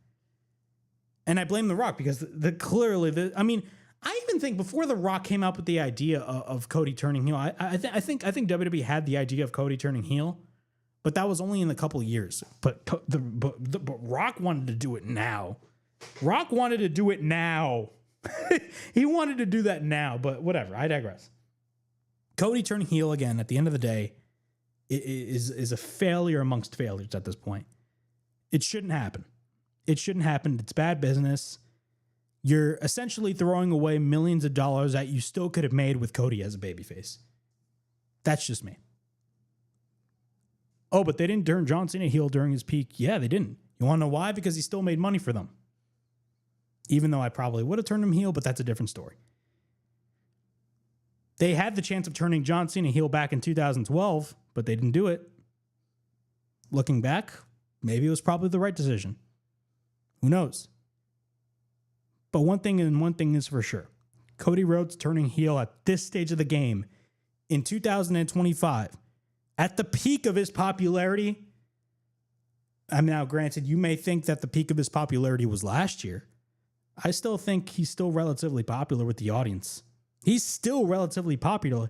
Speaker 3: And I blame The Rock because I mean, I even think before The Rock came out with the idea of Cody turning heel, I think WWE had the idea of Cody turning heel, but that was only in a couple of years. But Rock wanted to do it now. Rock wanted to do it now. He wanted to do that now, but whatever. I digress. Cody turning heel again at the end of the day is a failure amongst failures at this point. It shouldn't happen. It shouldn't happen. It's bad business. You're essentially throwing away millions of dollars that you still could have made with Cody as a babyface. That's just me. Oh, but they didn't turn John Cena heel during his peak. Yeah, they didn't. You want to know why? Because he still made money for them. Even though I probably would have turned him heel, but that's a different story. They had the chance of turning John Cena heel back in 2012, but they didn't do it. Looking back, maybe it was probably the right decision. Who knows? But one thing is for sure. Cody Rhodes turning heel at this stage of the game in 2025, at the peak of his popularity. I mean, now granted, you may think that the peak of his popularity was last year. I still think he's still relatively popular with the audience. He's still relatively popular.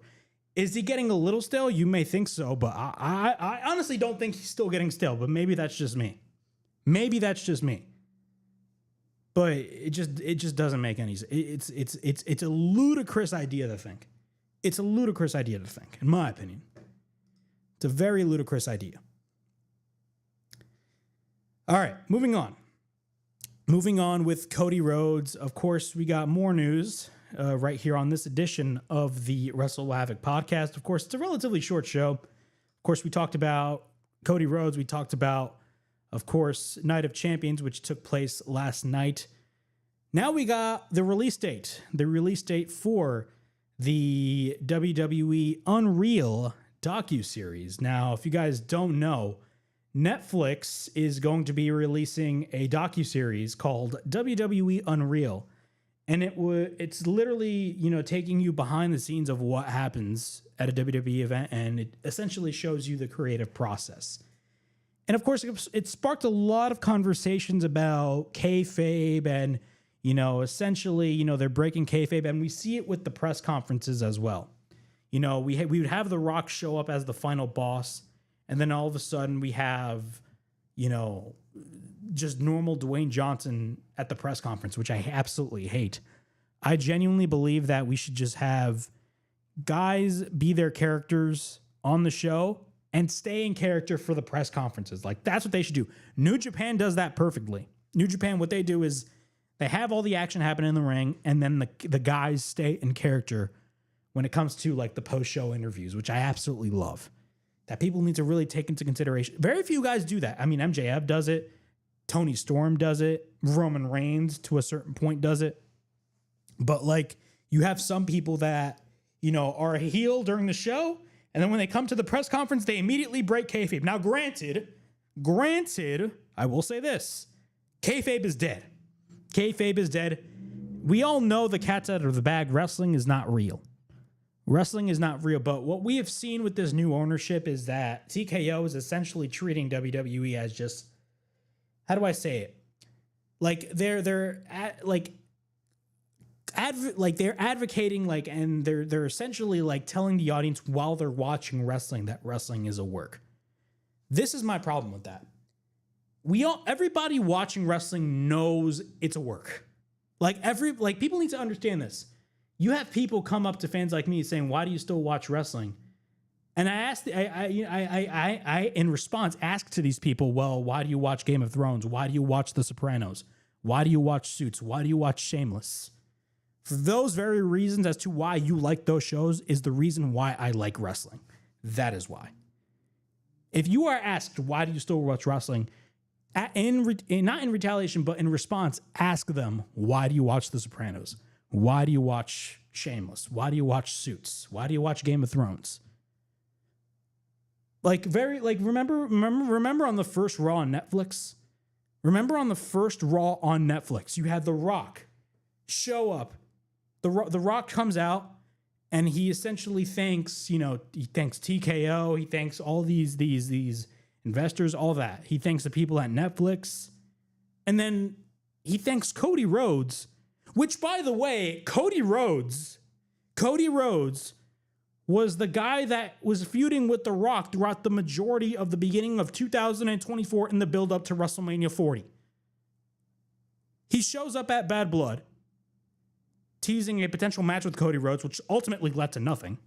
Speaker 3: Is he getting a little stale? You may think so, but I honestly don't think he's still getting stale, but maybe that's just me. Maybe that's just me. But it just doesn't make any sense. It's a ludicrous idea to think. It's a ludicrous idea to think, in my opinion. It's a very ludicrous idea. All right, moving on. Moving on with Cody Rhodes. Of course, we got more news right here on this edition of the WrestleHavoc podcast. Of course, it's a relatively short show. Of course, we talked about Cody Rhodes. We talked about, of course, Night of Champions, which took place last night. Now we got the release date. The release date for the WWE Unreal docuseries. Now, if you guys don't know, Netflix is going to be releasing a docuseries called WWE Unreal. And it's literally, taking you behind the scenes of what happens at a WWE event, and it essentially shows you the creative process. And of course, it sparked a lot of conversations about kayfabe and, essentially, they're breaking kayfabe. And we see it with the press conferences as well. We would have The Rock show up as the final boss. And then all of a sudden we have, just normal Dwayne Johnson at the press conference, which I absolutely hate. I genuinely believe that we should just have guys be their characters on the show and stay in character for the press conferences. Like, that's what they should do. New Japan does that perfectly. New Japan, what they do is they have all the action happen in the ring, and then the guys stay in character when it comes to, like, the post-show interviews, which I absolutely love. That people need to really take into consideration. Very few guys do that. I mean, MJF does it. Tony Storm does it. Roman Reigns, to a certain point, does it. But, like, you have some people that, are a heel during the show, and then when they come to the press conference, they immediately break kayfabe. Now, granted, I will say this. Kayfabe is dead. Kayfabe is dead. We all know the cat's out of the bag. Wrestling is not real. Wrestling is not real, but what we have seen with this new ownership is that TKO is essentially treating WWE as just, how do I say it? Like they're advocating, like, and they're essentially like telling the audience while they're watching wrestling that wrestling is a work. This is my problem with that. Everybody watching wrestling knows it's a work. People need to understand this. You have people come up to fans like me saying, "Why do you still watch wrestling?" And I in response ask to these people, "Well, why do you watch Game of Thrones? Why do you watch The Sopranos? Why do you watch Suits? Why do you watch Shameless?" For those very reasons as to why you like those shows is the reason why I like wrestling. That is why. If you are asked, why do you still watch wrestling? Not in retaliation, but in response, ask them, why do you watch The Sopranos? Why do you watch Shameless? Why do you watch Suits? Why do you watch Game of Thrones? Remember on the first Raw on Netflix? Remember on the first Raw on Netflix, you had The Rock show up. The Rock comes out and he essentially thanks, he thanks TKO, he thanks all these investors, all that. He thanks the people at Netflix. And then he thanks Cody Rhodes, which, by the way, Cody Rhodes was the guy that was feuding with The Rock throughout the majority of the beginning of 2024 in the build-up to WrestleMania 40. He shows up at Bad Blood, teasing a potential match with Cody Rhodes, which ultimately led to nothing.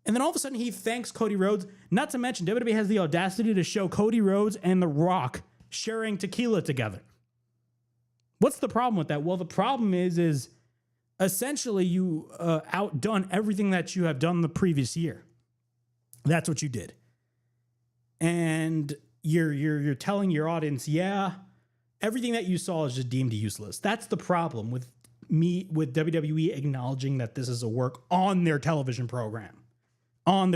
Speaker 3: And then all of a sudden he thanks Cody Rhodes. Not to mention WWE has the audacity to show Cody Rhodes and The Rock sharing tequila together. What's the problem with that? Well, the problem is essentially you outdone everything that you have done the previous year. That's what you did. And you're telling your audience, yeah, everything that you saw is just deemed useless. That's the problem with WWE acknowledging that this is a work on their television program. Because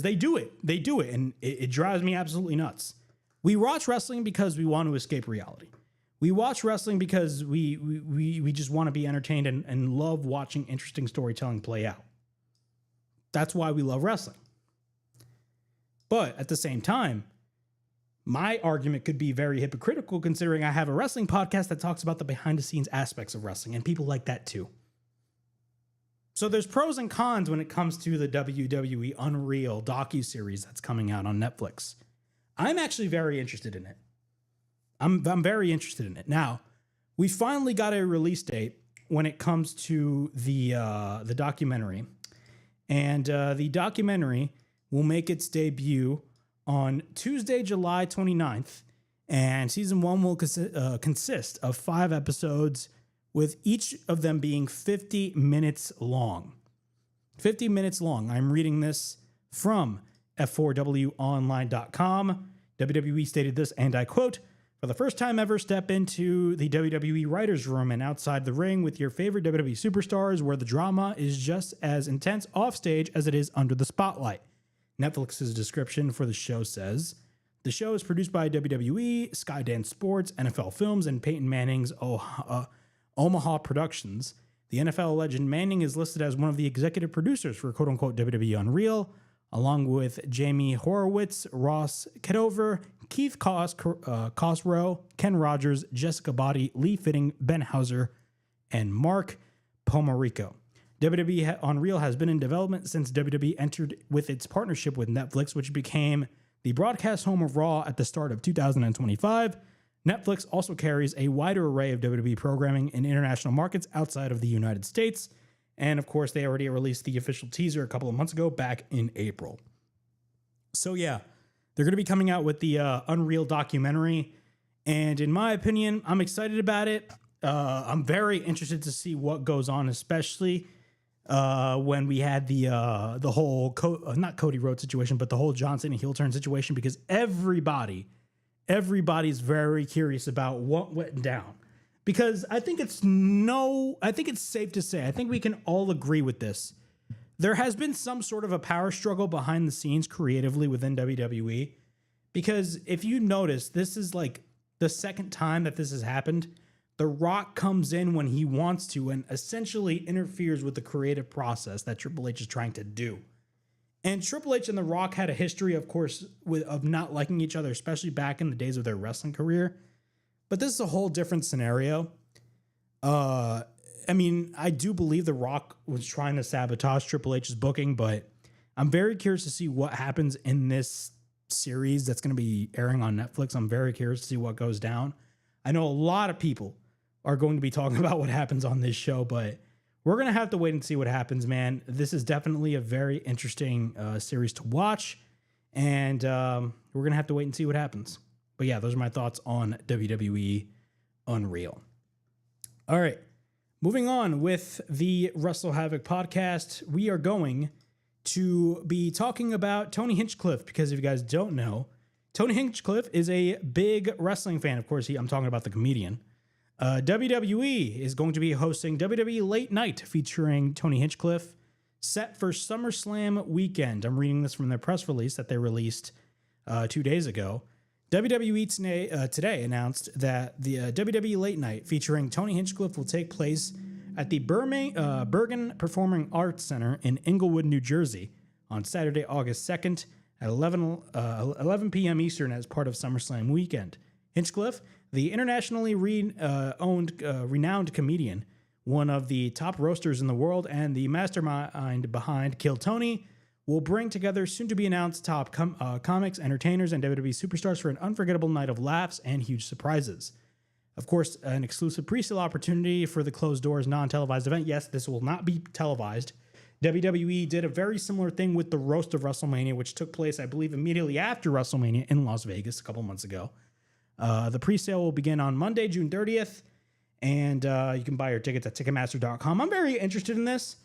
Speaker 3: they do it, and it drives me absolutely nuts. We watch wrestling because we want to escape reality. We watch wrestling because we just want to be entertained and love watching interesting storytelling play out. That's why we love wrestling. But at the same time, my argument could be very hypocritical considering I have a wrestling podcast that talks about the behind the scenes aspects of wrestling, and people like that too. So there's pros and cons when it comes to the WWE Unreal docuseries that's coming out on Netflix. I'm actually very interested in it. I'm very interested in it. Now, we finally got a release date when it comes to the documentary. And the documentary will make its debut on Tuesday, July 29th. And season 1 will consist of 5 episodes, with each of them being 50 minutes long. 50 minutes long. I'm reading this from f4wonline.com. WWE stated this, and I quote, "For the first time ever, step into the WWE writer's room and outside the ring with your favorite WWE superstars, where the drama is just as intense offstage as it is under the spotlight." Netflix's description for the show says, "The show is produced by WWE, Skydance Sports, NFL Films, and Peyton Manning's Omaha Productions. The NFL legend Manning is listed as one of the executive producers for quote-unquote WWE Unreal, along with Jamie Horowitz, Ross Kedover, Keith Cosrow, Ken Rogers, Jessica Body, Lee Fitting, Ben Hauser, and Mark Pomarico. WWE Unreal has been in development since WWE entered with its partnership with Netflix, which became the broadcast home of Raw at the start of 2025. Netflix also carries a wider array of WWE programming in international markets outside of the United States. And of course, they already released the official teaser a couple of months ago, back in April. So yeah, they're going to be coming out with the Unreal documentary. And in my opinion, I'm excited about it. I'm very interested to see what goes on, especially when we had the whole, not Cody Rhodes situation, but the whole John Cena heel turn situation, because everybody's very curious about what went down. Because I think it's safe to say, I think we can all agree with this. There has been some sort of a power struggle behind the scenes creatively within WWE. Because if you notice, this is like the second time that this has happened. The Rock comes in when he wants to and essentially interferes with the creative process that Triple H is trying to do. And Triple H and The Rock had a history, of course, of not liking each other, especially back in the days of their wrestling career. But this is a whole different scenario. I mean, I do believe The Rock was trying to sabotage Triple H's booking, but I'm very curious to see what happens in this series that's going to be airing on Netflix. I'm very curious to see what goes down. I know a lot of people are going to be talking about what happens on this show, but we're going to have to wait and see what happens, man. This is definitely a very interesting series to watch, and we're going to have to wait and see what happens. But yeah, those are my thoughts on WWE Unreal. All right, Moving on with the WrestleHavoc podcast, we are going to be talking about Tony Hinchcliffe, because if you guys don't know, Tony Hinchcliffe is a big wrestling fan. Of course, I'm talking about the comedian. WWE is going to be hosting WWE Late Night featuring Tony Hinchcliffe, set for SummerSlam weekend. I'm reading this from their press release that they released 2 days ago. WWE today announced that the WWE Late Night featuring Tony Hinchcliffe will take place at the Bergen Performing Arts Center in Englewood, New Jersey on Saturday, August 2nd at 11 p.m. Eastern as part of SummerSlam weekend. Hinchcliffe, the internationally renowned comedian, one of the top roasters in the world and the mastermind behind Kill Tony, will bring together soon-to-be-announced top comics, entertainers, and WWE superstars for an unforgettable night of laughs and huge surprises. Of course, an exclusive pre-sale opportunity for the closed-doors, non-televised event. Yes, this will not be televised. WWE did a very similar thing with the Roast of WrestleMania, which took place, I believe, immediately after WrestleMania in Las Vegas a couple months ago. The pre-sale will begin on Monday, June 30th, and you can buy your tickets at Ticketmaster.com. I'm very interested in this.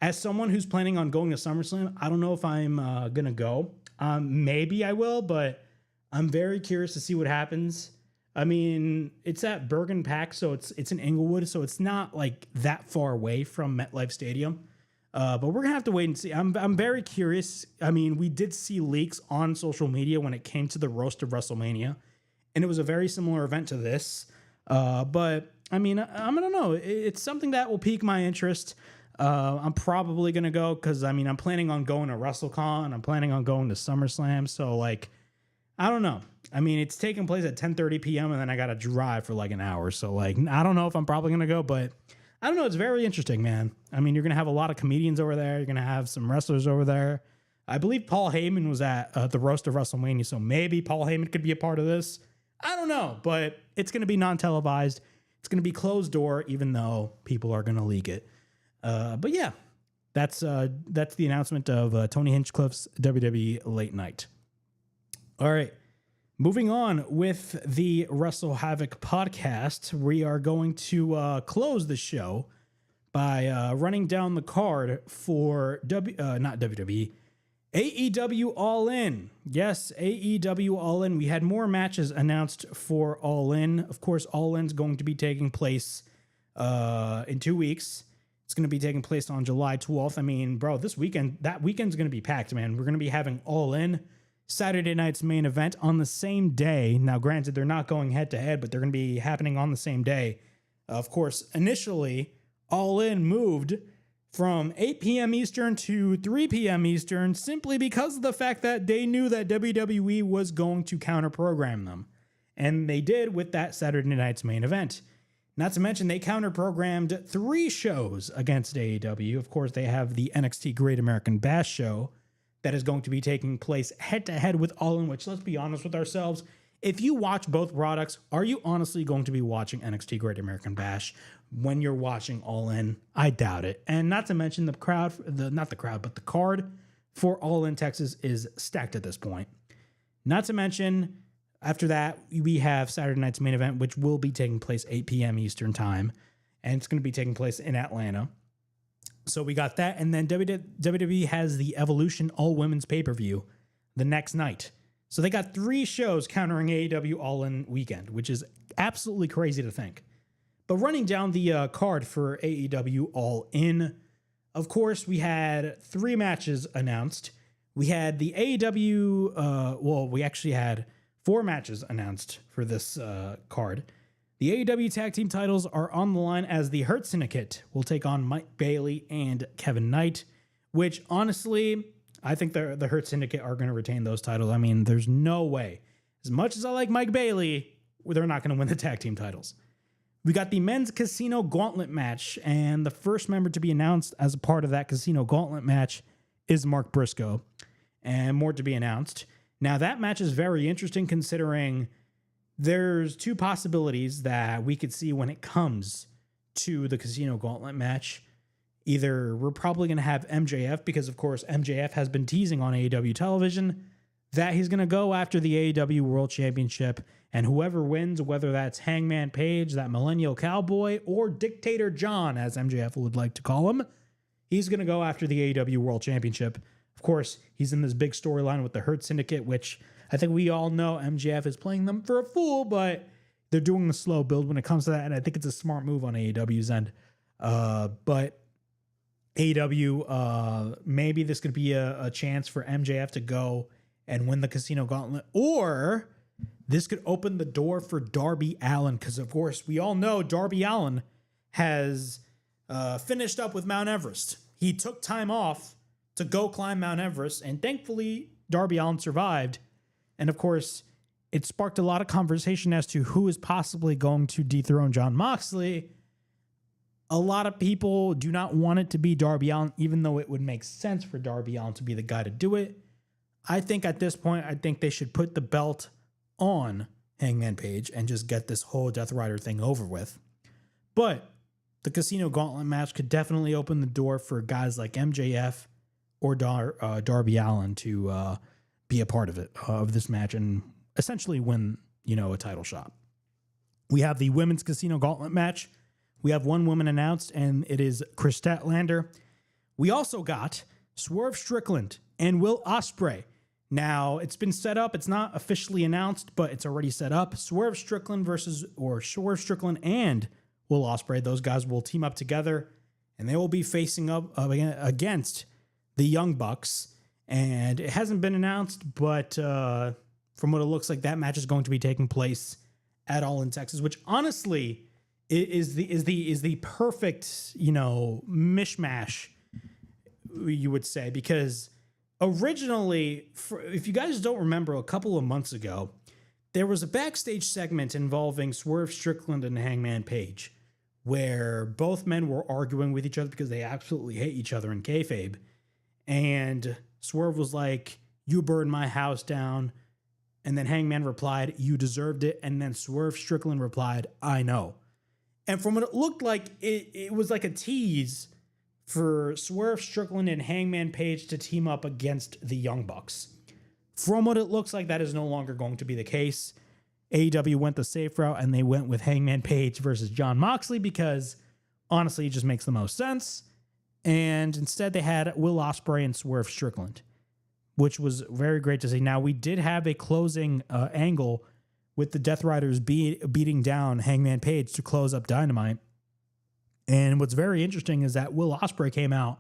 Speaker 3: As someone who's planning on going to SummerSlam, I don't know if I'm going to go. Maybe I will, but I'm very curious to see what happens. I mean, it's at Bergen Pack, so it's in Inglewood, so it's not like that far away from MetLife Stadium. But we're going to have to wait and see. I'm very curious. I mean, we did see leaks on social media when it came to the Roast of WrestleMania, and it was a very similar event to this. But, I mean, I don't know. It's something that will pique my interest. I'm probably going to go because, I mean, I'm planning on going to WrestleCon. I'm planning on going to SummerSlam. So, like, I don't know. I mean, it's taking place at 10:30 p.m. and then I got to drive for like an hour. So, like, I don't know if I'm probably going to go, but I don't know. It's very interesting, man. I mean, you're going to have a lot of comedians over there. You're going to have some wrestlers over there. I believe Paul Heyman was at the Roast of WrestleMania, so maybe Paul Heyman could be a part of this. I don't know, but it's going to be non-televised. It's going to be closed door, even though people are going to leak it. But yeah, that's the announcement of Tony Hinchcliffe's WWE Late Night. All right, moving on with the WrestleHavoc podcast, we are going to close the show by running down the card for not WWE, AEW All In. Yes, AEW All In. We had more matches announced for All In. Of course, All In's going to be taking place in 2 weeks. It's going to be taking place on July 12th. I mean, bro, that weekend's going to be packed, man. We're going to be having All In, Saturday night's main event on the same day. Now, granted, they're not going head-to-head, but they're going to be happening on the same day. Of course, initially, All In moved from 8 p.m. Eastern to 3 p.m. Eastern simply because of the fact that they knew that WWE was going to counter-program them. And they did with that Saturday night's main event. Not to mention, they counter-programmed 3 shows against AEW. Of course, they have the NXT Great American Bash show that is going to be taking place head-to-head with All In, which, let's be honest with ourselves, if you watch both products, are you honestly going to be watching NXT Great American Bash when you're watching All In? I doubt it. And not to mention the card for All In Texas is stacked at this point. Not to mention, after that, we have Saturday night's main event, which will be taking place 8 p.m. Eastern time, and it's going to be taking place in Atlanta. So we got that, and then WWE has the Evolution All Women's pay-per-view the next night. So they got 3 shows countering AEW All In weekend, which is absolutely crazy to think. But running down the card for AEW All In, of course, we had 3 matches announced. We had the AEW, we actually had 4 matches announced for this card. The AEW Tag Team titles are on the line as the Hurt Syndicate will take on Mike Bailey and Kevin Knight, which honestly, I think the Hurt Syndicate are going to retain those titles. I mean, there's no way. As much as I like Mike Bailey, they're not going to win the tag team titles. We got the Men's Casino Gauntlet match, and the first member to be announced as a part of that Casino Gauntlet match is Mark Briscoe, and more to be announced. Now, that match is very interesting considering there's 2 possibilities that we could see when it comes to the Casino Gauntlet match. Either we're probably going to have MJF because, of course, MJF has been teasing on AEW television that he's going to go after the AEW World Championship, and whoever wins, whether that's Hangman Page, that Millennial Cowboy, or Dictator John, as MJF would like to call him, he's going to go after the AEW World Championship. Of course, he's in this big storyline with the Hurt Syndicate, which I think we all know MJF is playing them for a fool, but they're doing the slow build when it comes to that, and I think it's a smart move on AEW's end. But AEW, maybe this could be a chance for MJF to go and win the Casino Gauntlet, or this could open the door for Darby Allin, because of course we all know Darby Allin has finished up with Mount Everest. He took time off to go climb Mount Everest, and thankfully Darby Allin survived. And of course, it sparked a lot of conversation as to who is possibly going to dethrone Jon Moxley. A lot of people do not want it to be Darby Allin, even though it would make sense for Darby Allin to be the guy to do it. I think at this point, I think they should put the belt on Hangman Page and just get this whole Death Rider thing over with. But the Casino Gauntlet match could definitely open the door for guys like MJF or Darby Allin to be a part of it, of this match, and essentially win, a title shot. We have the Women's Casino Gauntlet match. We have one woman announced, and it is Kris Statlander. We also got Swerve Strickland and Will Ospreay. Now, it's been set up. It's not officially announced, but it's already set up. Swerve Strickland and Will Ospreay. Those guys will team up together, and they will be facing up against the Young Bucks. And it hasn't been announced, but from what it looks like, that match is going to be taking place at All in Texas, which honestly is the perfect, mishmash, you would say, because originally, if you guys don't remember, a couple of months ago, there was a backstage segment involving Swerve Strickland and Hangman Page, where both men were arguing with each other because they absolutely hate each other in kayfabe. And Swerve was like, "You burned my house down." And then Hangman replied, "You deserved it." And then Swerve Strickland replied, "I know." And from what it looked like, it was like a tease for Swerve Strickland and Hangman Page to team up against the Young Bucks. From what it looks like, that is no longer going to be the case. AEW went the safe route, and they went with Hangman Page versus Jon Moxley because, honestly, it just makes the most sense. And instead, they had Will Ospreay and Swerve Strickland, which was very great to see. Now, we did have a closing angle with the Death Riders beating down Hangman Page to close up Dynamite. And what's very interesting is that Will Ospreay came out,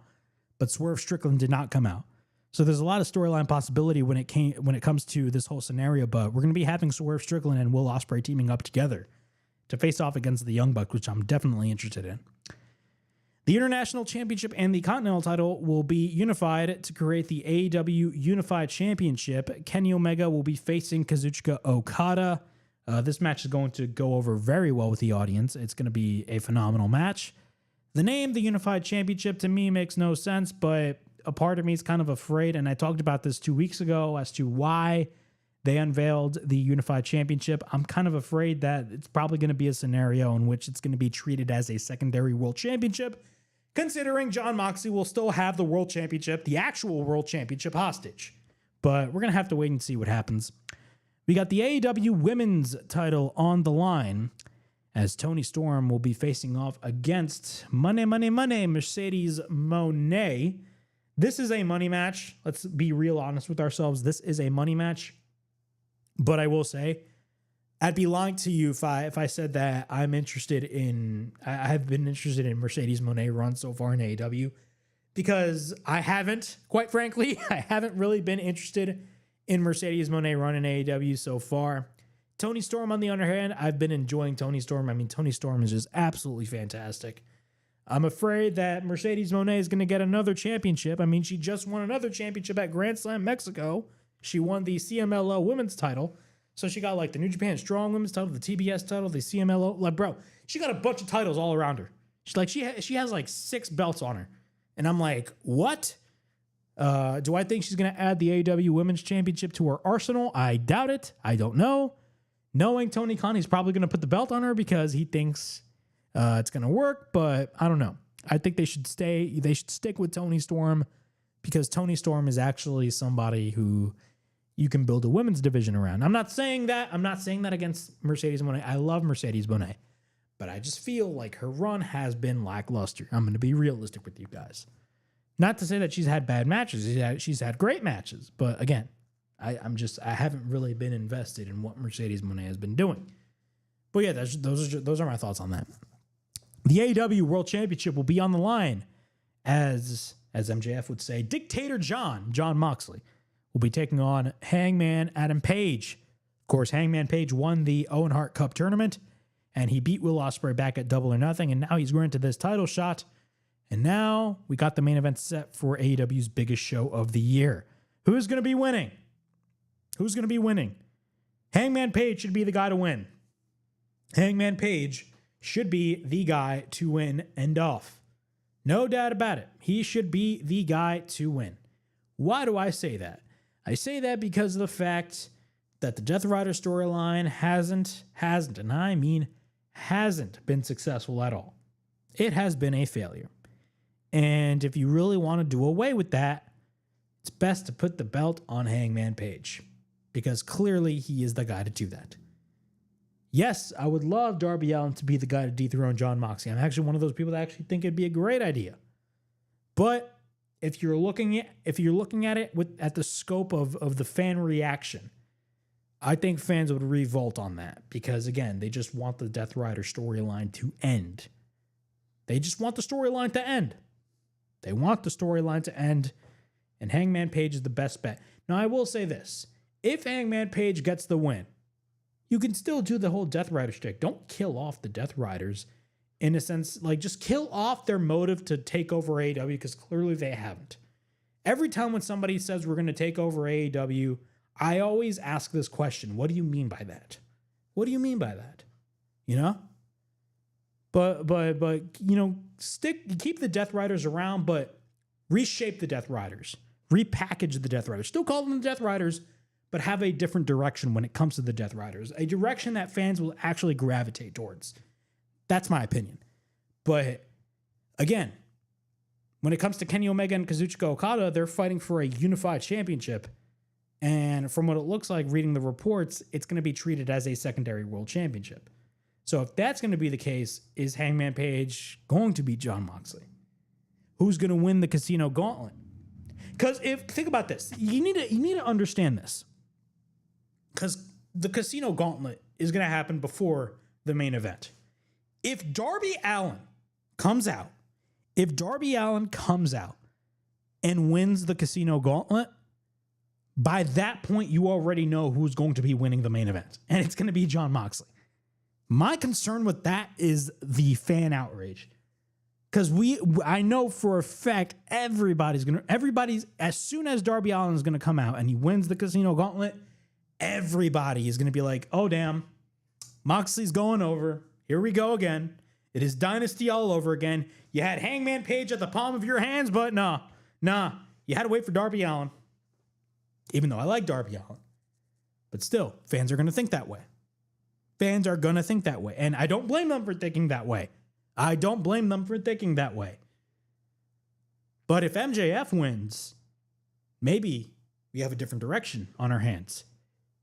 Speaker 3: but Swerve Strickland did not come out. So there's a lot of storyline possibility when it comes to this whole scenario. But we're going to be having Swerve Strickland and Will Ospreay teaming up together to face off against the Young Bucks, which I'm definitely interested in. The International Championship and the Continental title will be unified to create the AEW Unified Championship. Kenny Omega will be facing Kazuchika Okada. This match is going to go over very well with the audience. It's going to be a phenomenal match. The name, the Unified Championship, to me makes no sense, but a part of me is kind of afraid, and I talked about this 2 weeks ago as to why they unveiled the Unified Championship. I'm kind of afraid that it's probably going to be a scenario in which it's going to be treated as a secondary World Championship, considering Jon Moxley will still have the World Championship, the actual World Championship, hostage. But we're going to have to wait and see what happens. We got the AEW Women's title on the line as Toni Storm will be facing off against Money Mercedes Moné. This is a money match. Let's be real honest with ourselves. This is a money match. But I will say, I'd be lying to you if I said that I have been interested in Mercedes Moné run so far in AEW, because I haven't, quite frankly. I haven't really been interested in Mercedes Moné run in AEW so far. Toni Storm, on the other hand, I've been enjoying Toni Storm. I mean, Toni Storm is just absolutely fantastic. I'm afraid that Mercedes Moné is going to get another championship. I mean, she just won another championship at Grand Slam Mexico. She won the CMLL Women's title. So she got like the New Japan Strong Women's title, the TBS title, the CMLL. Like, bro, she got a bunch of titles all around her. She has like 6 belts on her. And I'm like, what? Do I think she's going to add the AEW Women's Championship to her arsenal? I doubt it. I don't know. Knowing Tony Khan, he's probably going to put the belt on her because he thinks it's going to work, but I don't know. I think they should stick with Toni Storm, because Toni Storm is actually somebody who, you can build a women's division around. I'm not saying that. I'm not saying that against Mercedes Moné. I love Mercedes Moné. But I just feel like her run has been lackluster. I'm going to be realistic with you guys. Not to say that she's had bad matches. She's had great matches. But again, I haven't really been invested in what Mercedes Moné has been doing. But yeah, those are my thoughts on that. The AEW World Championship will be on the line as MJF would say, Dictator John Moxley will be taking on Hangman Adam Page. Of course, Hangman Page won the Owen Hart Cup tournament, and he beat Will Ospreay back at Double or Nothing, and now he's granted this title shot. And now we got the main event set for AEW's biggest show of the year. Who's going to be winning? Who's going to be winning? Hangman Page should be the guy to win. Hangman Page should be the guy to win end off. No doubt about it. He should be the guy to win. Why do I say that? I say that because of the fact that the Death Rider storyline hasn't, and I mean hasn't been successful at all. It has been a failure. And if you really want to do away with that, it's best to put the belt on Hangman Page, because clearly he is the guy to do that. Yes, I would love Darby Allin to be the guy to dethrone Jon Moxley. I'm actually one of those people that actually think it'd be a great idea. But if you're looking at it at the scope of the fan reaction, I think fans would revolt on that, because again, they just want the Death Rider storyline to end. They just want the storyline to end. They want the storyline to end, and Hangman Page is the best bet. Now, I will say this. If Hangman Page gets the win, you can still do the whole Death Rider shtick. Don't kill off the Death Riders in a sense, like just kill off their motive to take over AEW, because clearly they haven't. Every time when somebody says we're going to take over AEW, I always ask this question. What do you mean by that? What do you mean by that? You know? But you know, keep the Death Riders around, but reshape the Death Riders. Repackage the Death Riders. Still call them the Death Riders, but have a different direction when it comes to the Death Riders. A direction that fans will actually gravitate towards. That's my opinion. But again, when it comes to Kenny Omega and Kazuchika Okada, they're fighting for a unified championship. And from what it looks like, reading the reports, it's going to be treated as a secondary world championship. So if that's going to be the case, is Hangman Page going to beat Jon Moxley? Who's going to win the Casino Gauntlet? Because think about this, you need to understand this. Because the Casino Gauntlet is going to happen before the main event. If Darby Allin comes out and wins the Casino Gauntlet, by that point, you already know who's going to be winning the main event, and it's going to be Jon Moxley. My concern with that is the fan outrage, because I know for a fact everybody's as soon as Darby Allin is going to come out and he wins the Casino Gauntlet, everybody is going to be like, oh damn, Moxley's going over. Here we go again. It is Dynasty all over again. You had Hangman Page at the palm of your hands, but nah. You had to wait for Darby Allin. Even though I like Darby Allin. But still, fans are going to think that way. Fans are going to think that way. And I don't blame them for thinking that way. But if MJF wins, maybe we have a different direction on our hands.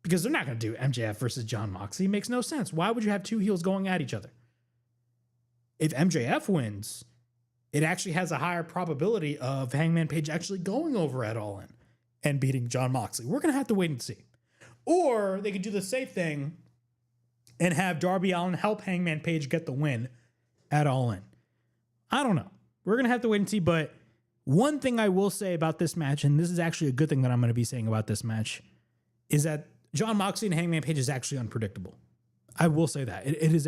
Speaker 3: Because they're not going to do MJF versus Jon Moxley. It makes no sense. Why would you have two heels going at each other? If MJF wins, it actually has a higher probability of Hangman Page actually going over at All In and beating Jon Moxley. We're going to have to wait and see. Or they could do the safe thing and have Darby Allin help Hangman Page get the win at All In. I don't know. We're going to have to wait and see. But one thing I will say about this match, and this is actually a good thing that I'm going to be saying about this match, is that Jon Moxley and Hangman Page is actually unpredictable. I will say that. It is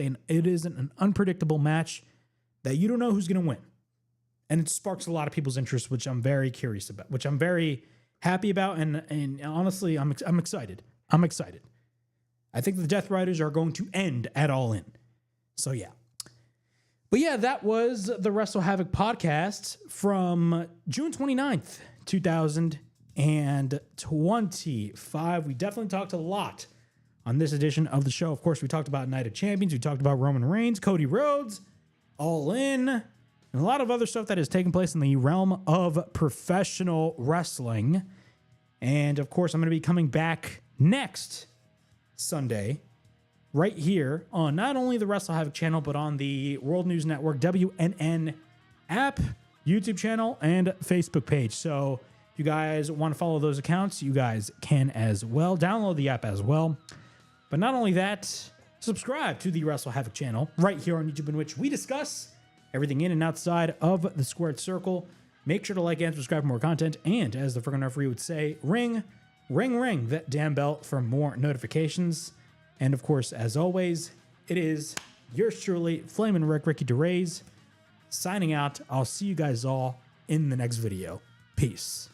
Speaker 3: an unpredictable match that you don't know who's going to win. And it sparks a lot of people's interest, which I'm very curious about, which I'm very happy about. And honestly, I'm excited. I'm excited. I think the Death Riders are going to end at All In. So yeah. But yeah, that was the WrestleHavoc podcast from June 29th, 2025. We definitely talked a lot on this edition of the show. Of course, we talked about Night of Champions. We talked about Roman Reigns, Cody Rhodes, All In, and a lot of other stuff that has taken place in the realm of professional wrestling. And of course, I'm going to be coming back next Sunday right here on not only the WrestleHavoc channel, but on the World News Network, WNN app, YouTube channel, and Facebook page. So if you guys want to follow those accounts, you guys can as well. Download the app as well. But not only that, subscribe to the WrestleHavoc channel right here on YouTube, in which we discuss everything in and outside of the squared circle. Make sure to like and subscribe for more content. And as the friggin' referee would say, ring that damn bell for more notifications. And of course, as always, it is yours truly, Flamin' Ricky DeRays, signing out. I'll see you guys all in the next video. Peace.